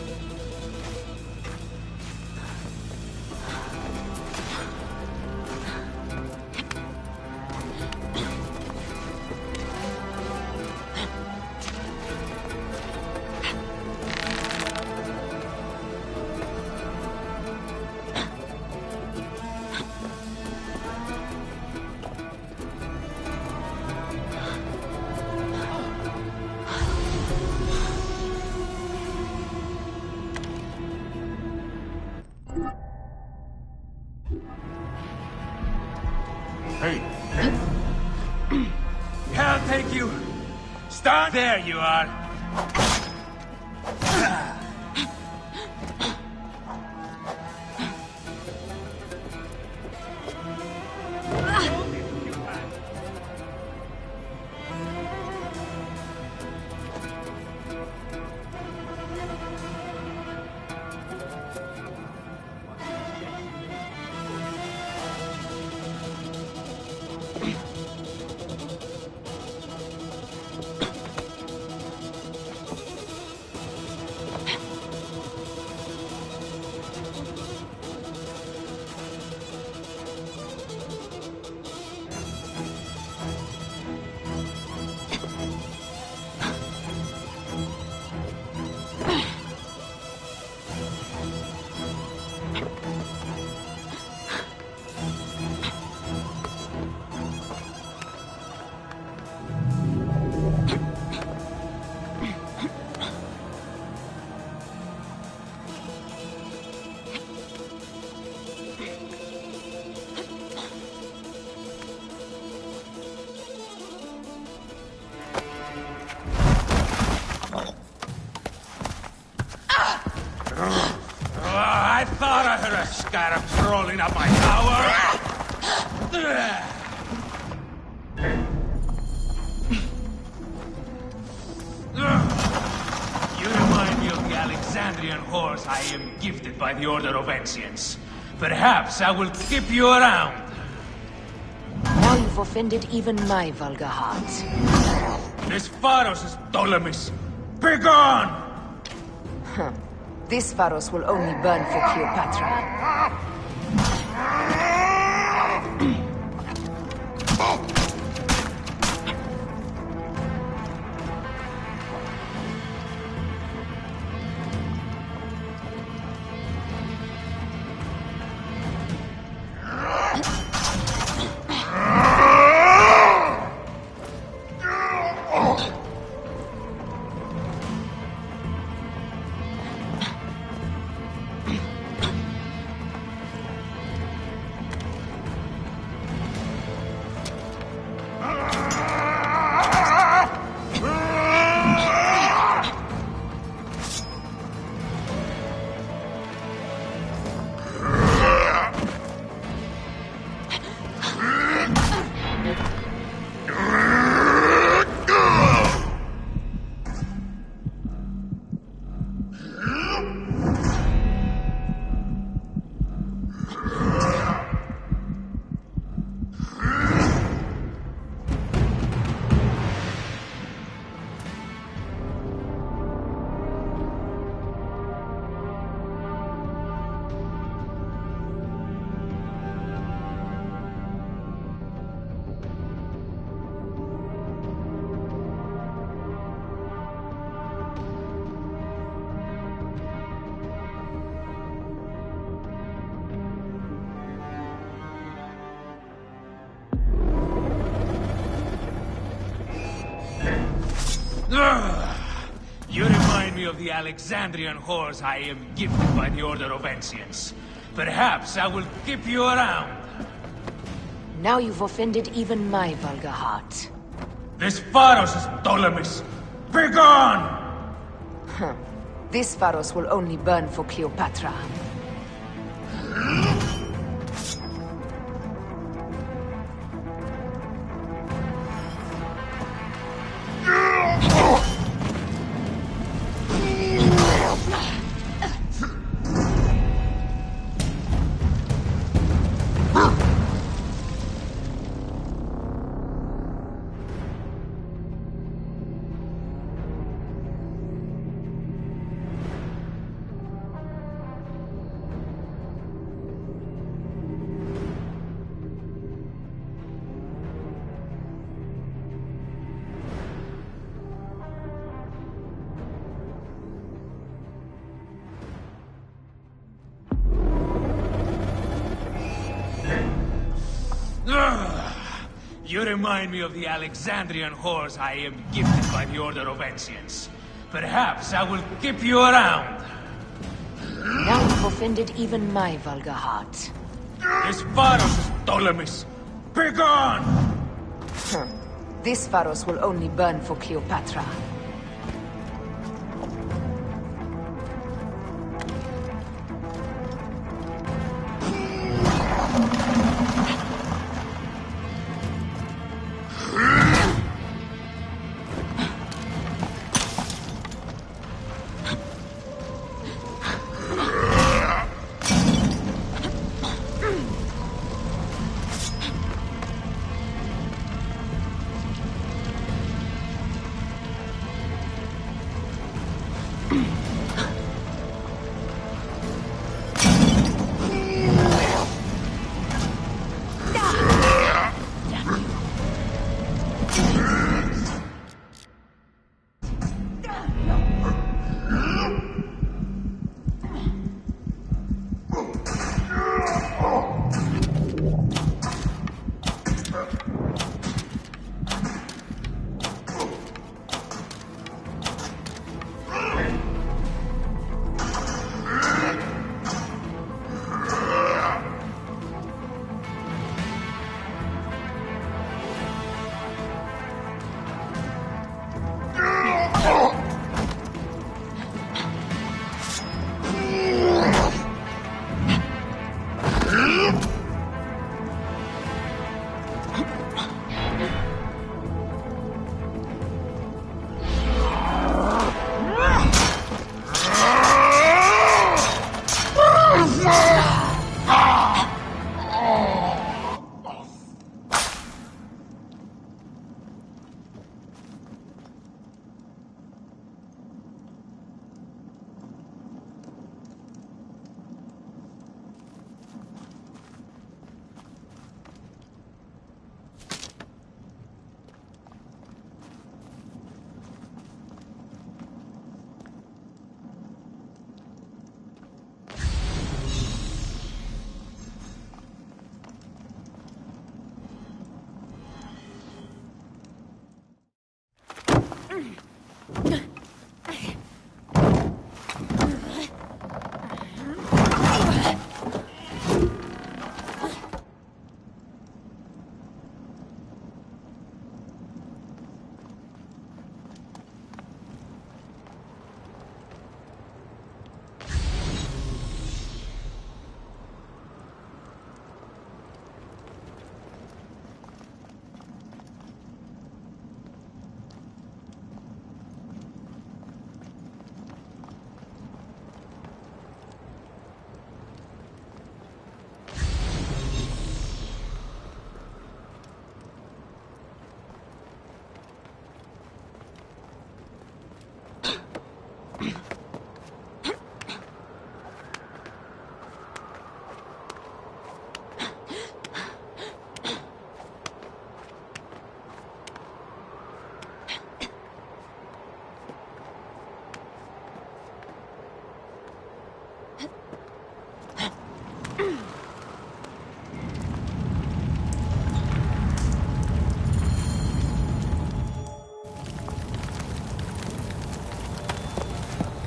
Hey. I'll take you. Start. There you are. I thought I heard a scarab crawling up my tower. You remind me of the Alexandrian horse I am gifted by the Order of Ancients. Perhaps I will keep you around. Now you've offended even my vulgar heart. This Pharos is Ptolemy's. Begone! Huh. This Pharos will only burn for Cleopatra. You remind me of the Alexandrian horse I am gifted by the Order of Ancients. Perhaps I will keep you around. Now you've offended even my vulgar heart. This Pharos is Ptolemy's. Begone! Huh. This Pharos will only burn for Cleopatra. You remind me of the Alexandrian whores I am gifted by the Order of Ancients. Perhaps I will keep you around. Now you've offended even my vulgar heart. This Pharos is Ptolemy's. Begone! This Pharos will only burn for Cleopatra.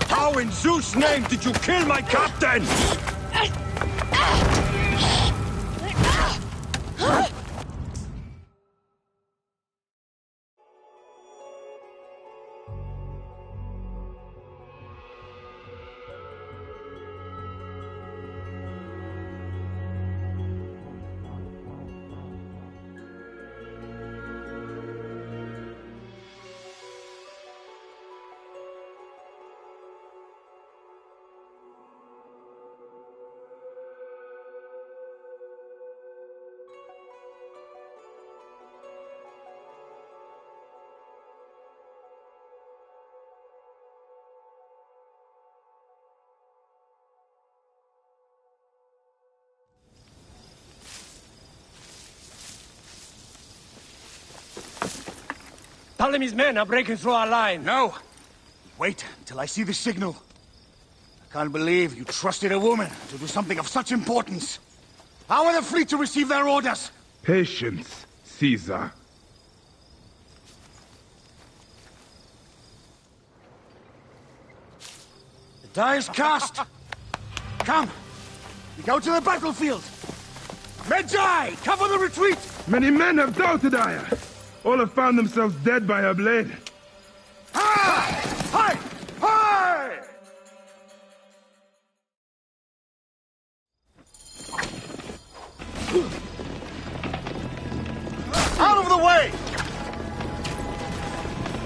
How in Zeus' name did you kill my captain? Ptolemy's men are breaking through our line. No! Wait until I see the signal. I can't believe you trusted a woman to do something of such importance. How are the fleet to receive their orders? Patience, Caesar. The die is cast. Come, we go to the battlefield. Medjay, cover the retreat! Many men have doubted Aya. All have found themselves dead by her blade. Hi! Hi! Hi! Out of the way!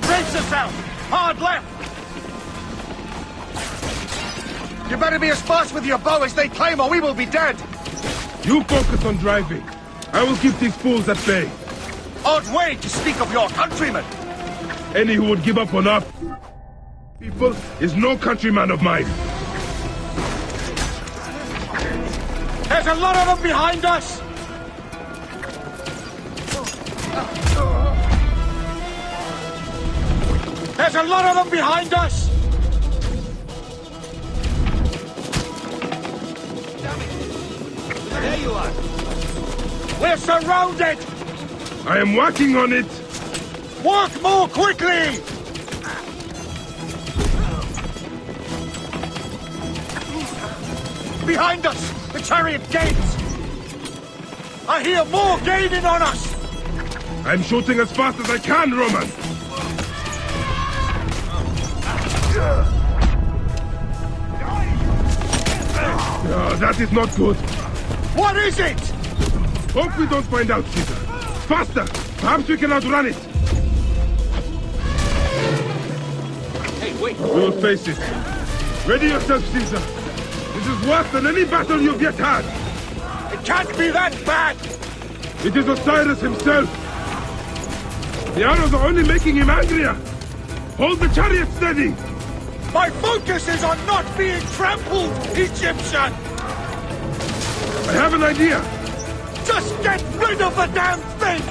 Brace yourself! Hard left! You better be as fast with your bow as they claim or we will be dead! You focus on driving. I will keep these fools at bay. Odd way to speak of your countrymen! Any who would give up on our people is no countryman of mine. There's a lot of them behind us! There's a lot of them behind us! There you are! We're surrounded! I am working on it! Work more quickly! Behind us! The chariot gains! I hear more gaining on us! I'm shooting as fast as I can, Roman! Oh, that is not good. What is it? Hope we don't find out, Caesar. Faster! Perhaps we can outrun it! Hey, wait! We will face it. Ready yourself, Caesar. This is worse than any battle you've yet had. It can't be that bad! It is Osiris himself. The arrows are only making him angrier. Hold the chariot steady. My focus is on not being trampled, Egyptian! I have an idea. Just get rid of the damn thing!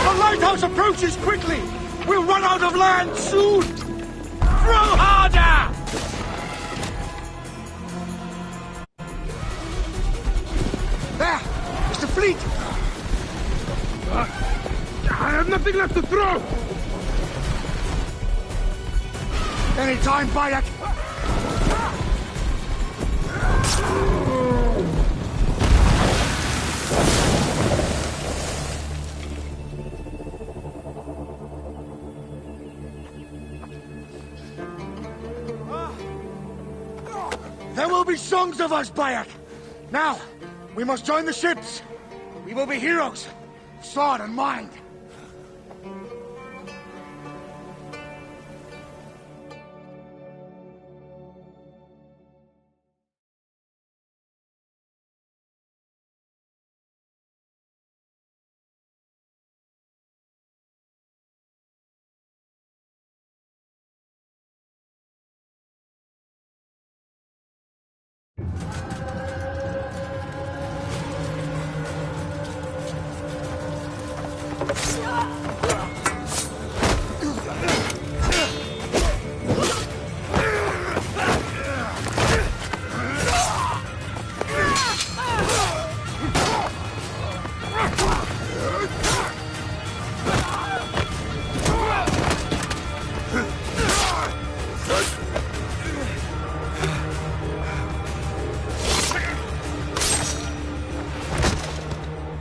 The lighthouse approaches quickly! We'll run out of land soon! Throw harder! There! It's the fleet! I have nothing left to throw! Anytime, Bayek! There will be songs of us, Bayek! Now, we must join the ships! We will be heroes! Sword and mind!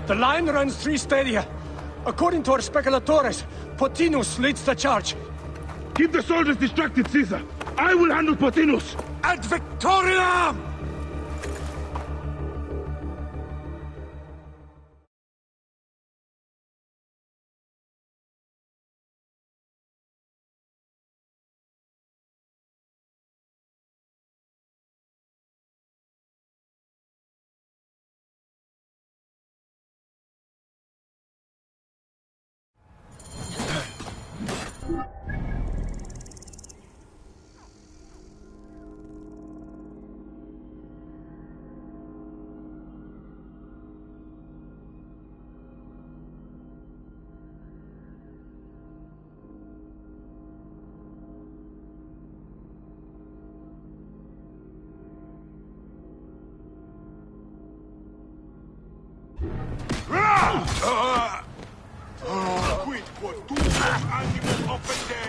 The line runs 3 stadia. According to our speculatores, Pothinus leads the charge. Keep the soldiers distracted, Caesar. I will handle Pothinus. Ad Victoriam! animal up in there.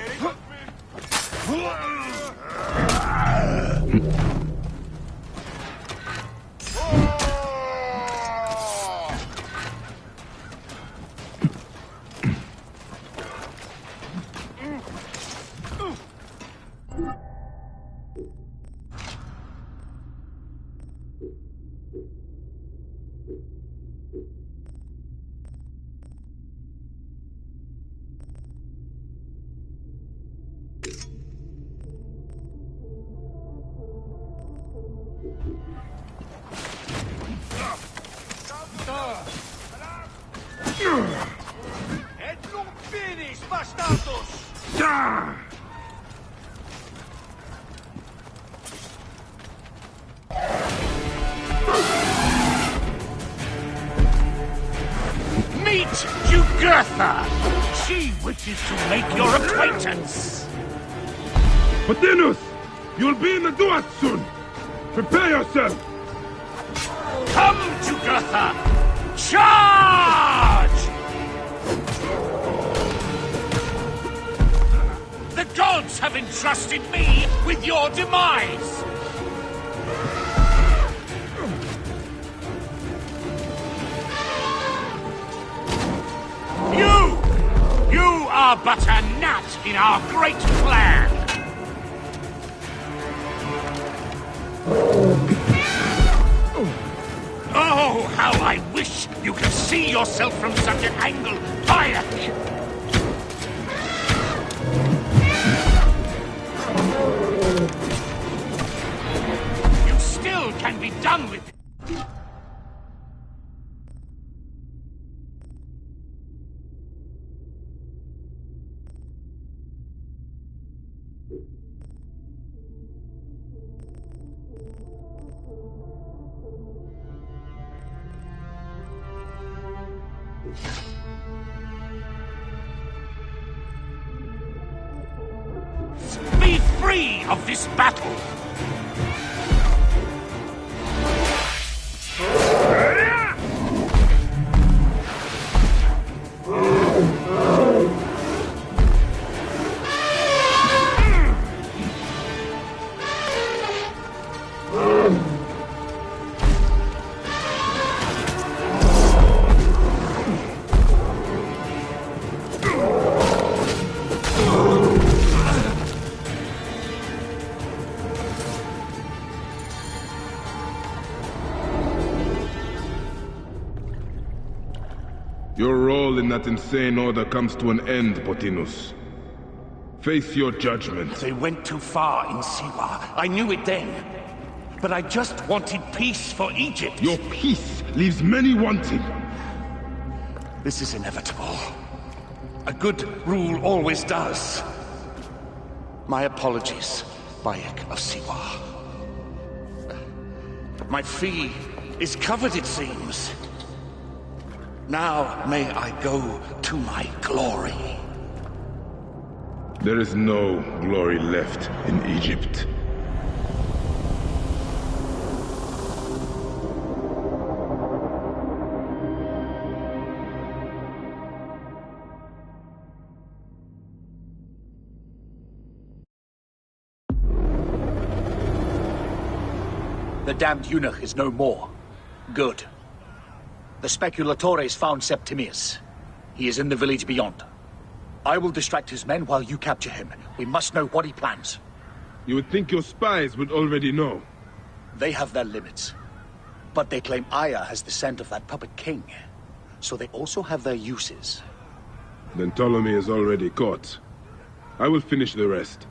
Et non finished, bastardos! Meet Jugurtha! She wishes to make your acquaintance! Patinus! You'll be in the duat soon! Prepare yourself! Come, Jugurtha! Charge! The gods have entrusted me with your demise! You are but a gnat in our great plan! Oh, how I wish you could see yourself from such an angle, Bayek! You still can be done with it. Be free of this battle! Your role in that insane order comes to an end, Patinus. Face your judgment. They went too far in Siwa. I knew it then. But I just wanted peace for Egypt. Your peace leaves many wanting. This is inevitable. A good rule always does. My apologies, Bayek of Siwa. My fee is covered, it seems. Now may I go to my glory. There is no glory left in Egypt. The damned eunuch is no more. Good. The speculatores found Septimius. He is in the village beyond. I will distract his men while you capture him. We must know what he plans. You would think your spies would already know. They have their limits. But they claim Aya has the scent of that puppet king. So they also have their uses. Then Ptolemy is already caught. I will finish the rest.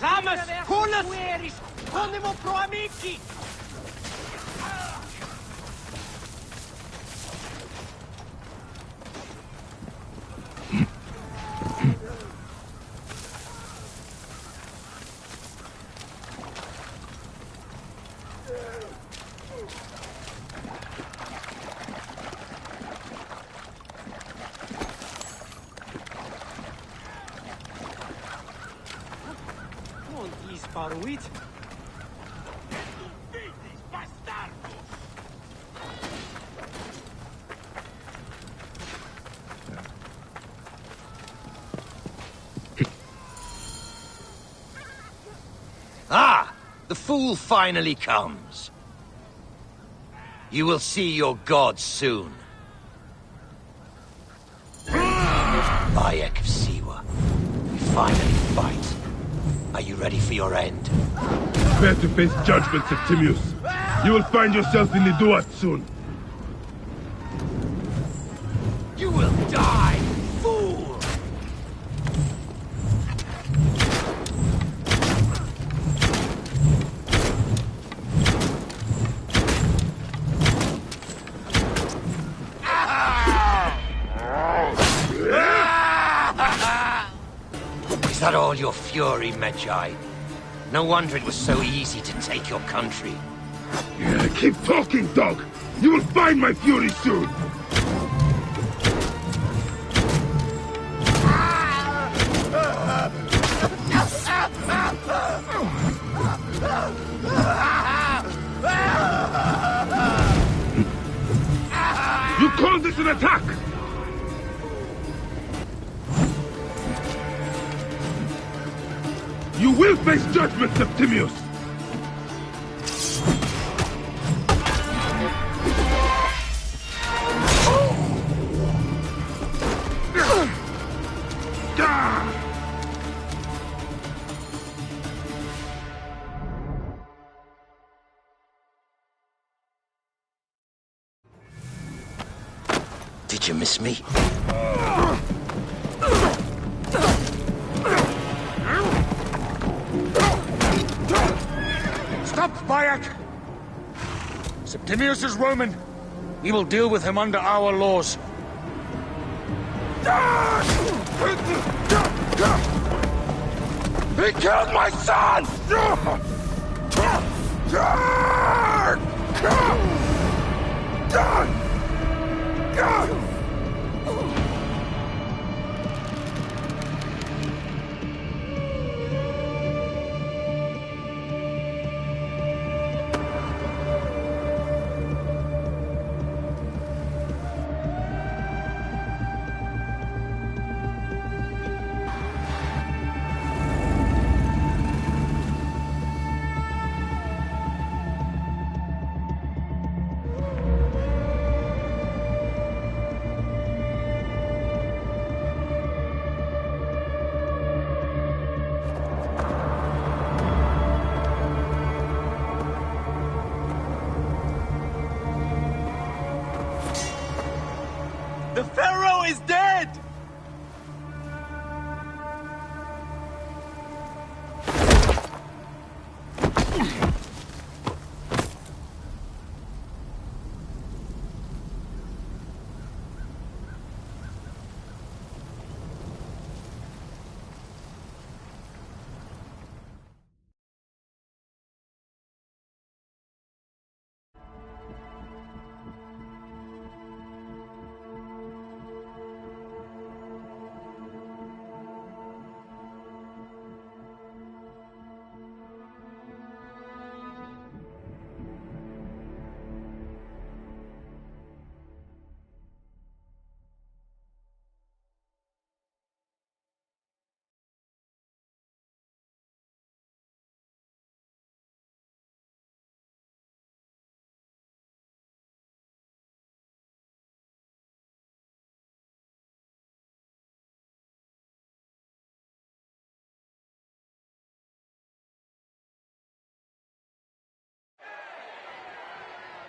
Thomas, Kulas! Konimo pro amici! Paruit? Ah! The fool finally comes. You will see your gods soon. Bayek of Siwa. We finally fight. Are you ready for your end? Prepare to face judgment, Septimius. You will find yourself in the Duat soon. You will die, fool! Is that all your fury, Medjay? No wonder it was so easy to take your country. Yeah, keep talking, dog! You will find my fury soon! You call this an attack? You will face judgment, Septimius! Did you miss me? Stop, Bayek! Septimius is Roman. We will deal with him under our laws. He killed my son! The Pharaoh is dead!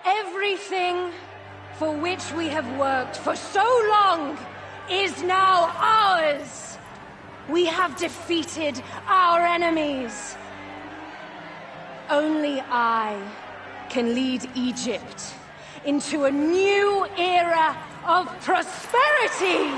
Everything for which we have worked for so long is now ours! We have defeated our enemies. Only I can lead Egypt into a new era of prosperity!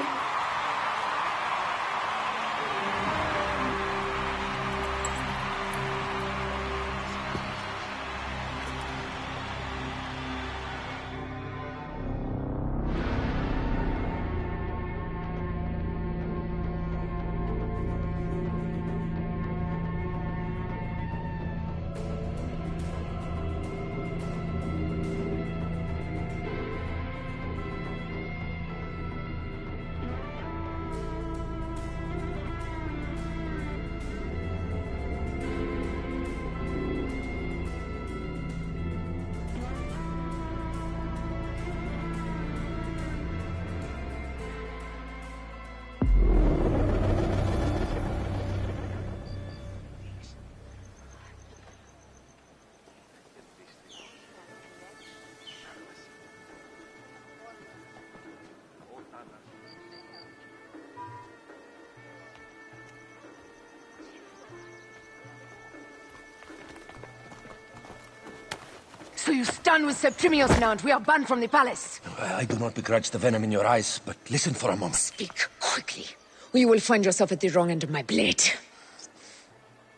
So you stand with Septimius now, and we are banned from the palace. I do not begrudge the venom in your eyes, but listen for a moment. Speak quickly, or you will find yourself at the wrong end of my blade.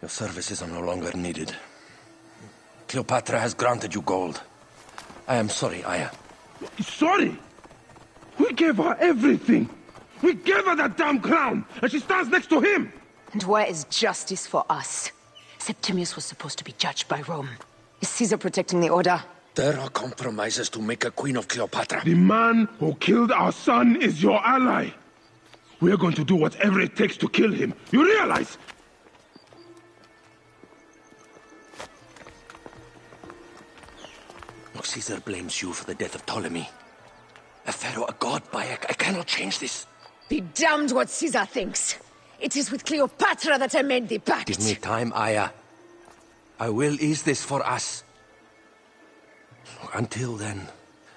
Your services are no longer needed. Cleopatra has granted you gold. I am sorry, Aya. Sorry? We gave her everything. We gave her that damn crown, and she stands next to him. And where is justice for us? Septimius was supposed to be judged by Rome. Is Caesar protecting the order? There are compromises to make a queen of Cleopatra. The man who killed our son is your ally. We're going to do whatever it takes to kill him. You realize? Look, Caesar blames you for the death of Ptolemy. A pharaoh, a god, Bayek. I cannot change this. Be damned what Caesar thinks. It is with Cleopatra that I made the pact. Give me time, Aya. I will ease this for us. Until then,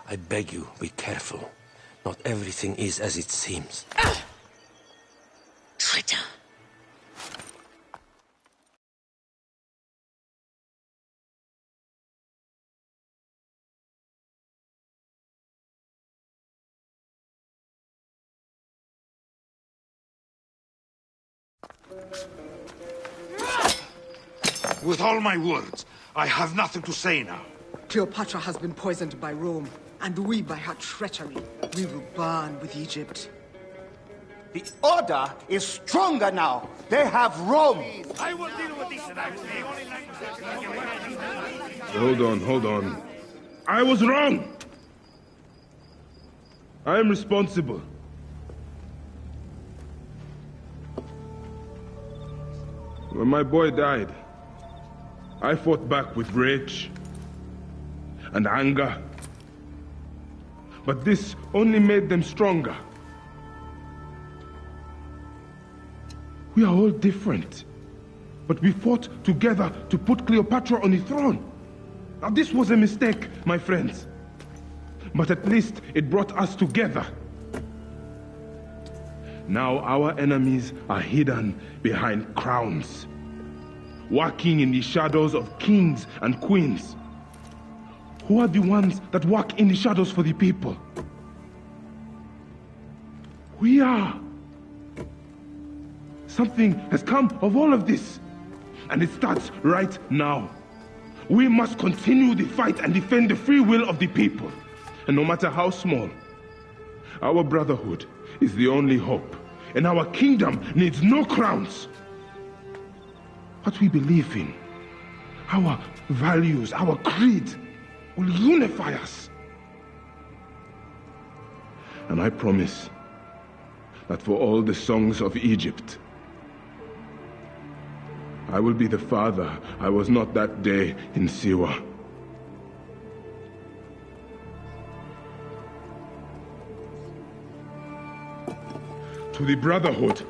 I beg you, be careful. Not everything is as it seems. Traitor. With all my words, I have nothing to say now. Cleopatra has been poisoned by Rome, and we by her treachery. We will burn with Egypt. The Order is stronger now. They have Rome. I will deal with this. Hold on. I was wrong. I am responsible. When my boy died, I fought back with rage and anger. But this only made them stronger. We are all different. But we fought together to put Cleopatra on the throne. Now this was a mistake, my friends. But at least it brought us together. Now our enemies are hidden behind crowns, walking in the shadows of kings and queens. Who are the ones that walk in the shadows for the people? We are. Something has come of all of this, and it starts right now. We must continue the fight and defend the free will of the people. And no matter how small, our brotherhood is the only hope, and our kingdom needs no crowns. What we believe in, our values, our creed, will unify us. And I promise that for all the songs of Egypt, I will be the father I was not that day in Siwa. To the Brotherhood.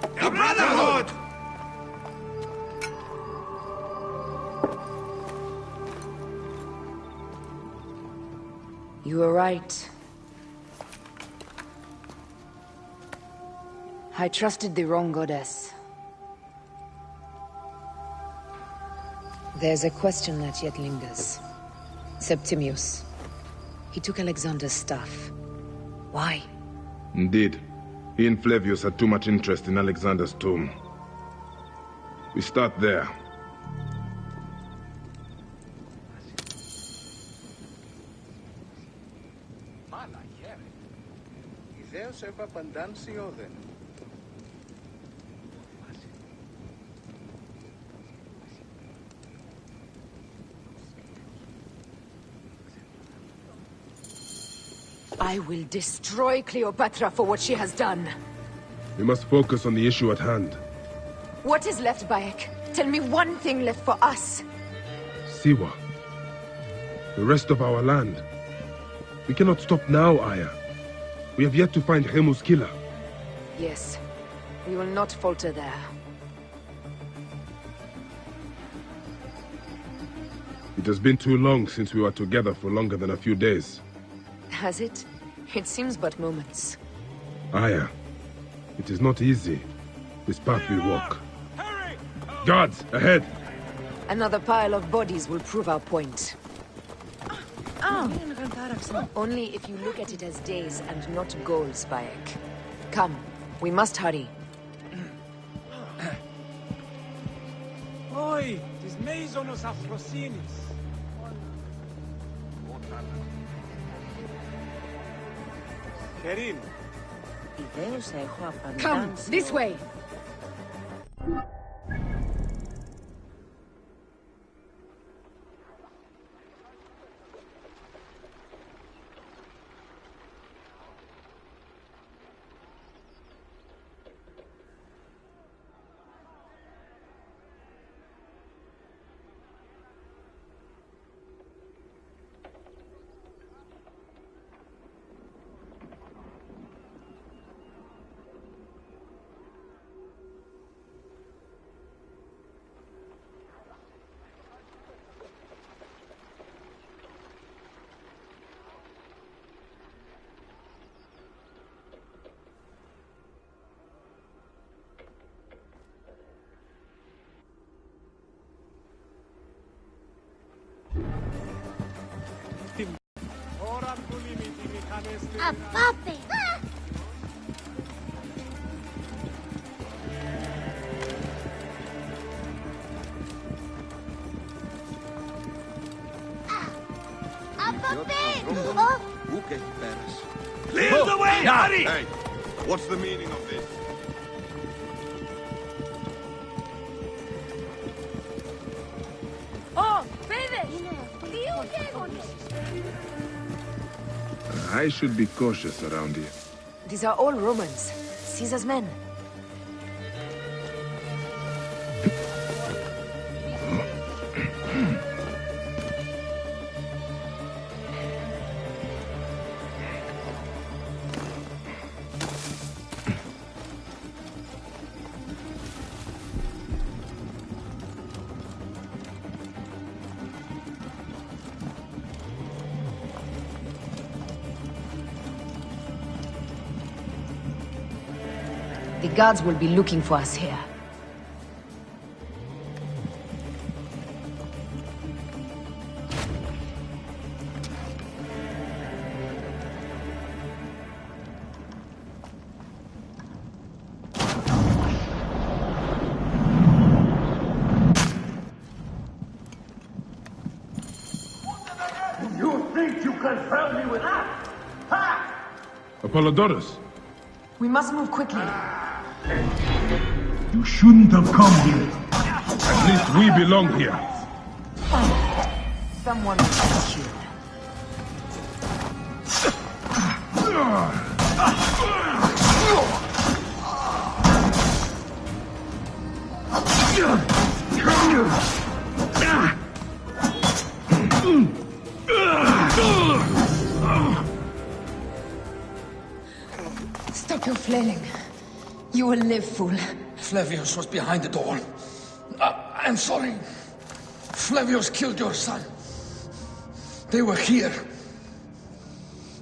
The Brotherhood! You were right. I trusted the wrong goddess. There's a question that yet lingers. Septimius. He took Alexander's stuff. Why? Indeed. He and Flavius had too much interest in Alexander's tomb. We start there. I will destroy Cleopatra for what she has done. We must focus on the issue at hand. What is left, Bayek? Tell me one thing left for us. Siwa. The rest of our land. We cannot stop now, Aya. We have yet to find Remu's killer. Yes. We will not falter there. It has been too long since we were together for longer than a few days. Has it? It seems but moments. Aya, it is not easy, this path we walk. Guards, ahead! Another pile of bodies will prove our point. Only if you look at it as days and not goals, Bayek. Come, we must hurry. Oi, tis meizonos afrosinis. Kerim. Come, this way! A puppet! A puppet! Oh. Clear the way, hurry! Hey, what's the meaning of this? Oh, baby! I should be cautious around here. These are all Romans. Caesar's men. The guards will be looking for us here. You think you can fool me with that? Ha! Apollodorus! We must move quickly. You shouldn't have come here. At least we belong here. Someone will catch you. Stop your flailing. You will live, fool. Flavius was behind the door. I'm sorry. Flavius killed your son. They were here.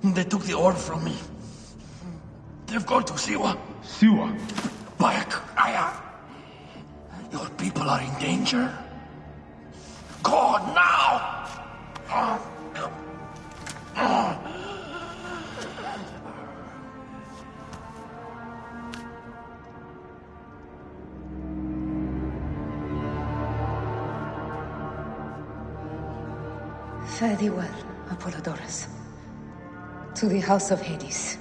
They took the orb from me. They've gone to Siwa. Siwa. Bayek, Aya. Your people are in danger. Go now! Fare thee well, Apollodorus. To the House of Hades.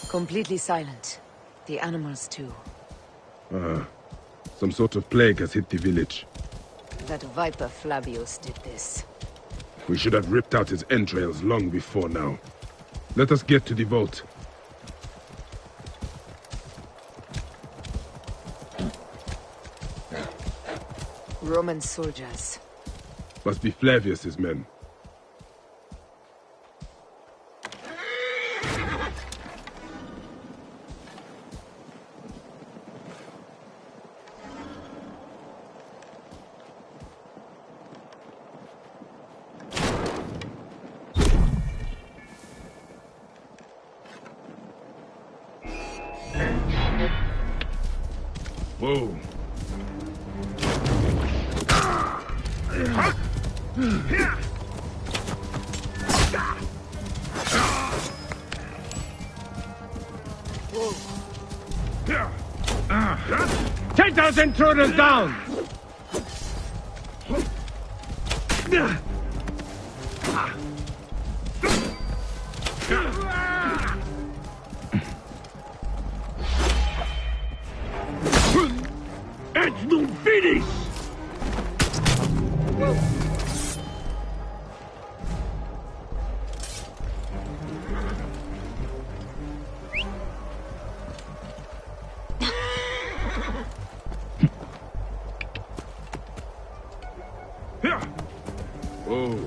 Completely silent. The animals too. Some sort of plague has hit the village. That viper Flavius did this. We should have ripped out his entrails long before now. Let us get to the vault. Roman soldiers. Must be Flavius's men. Whoa. Take those intruders down! It's no finish! Oh.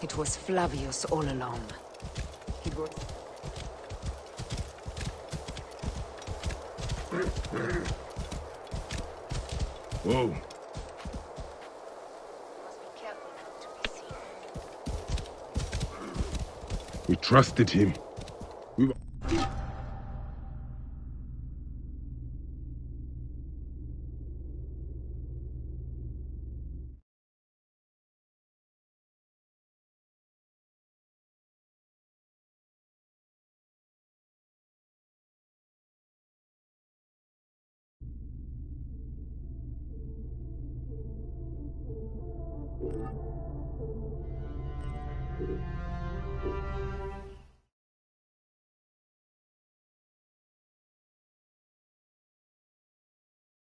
It was Flavius all along. He brought... Whoa. We trusted him. We were...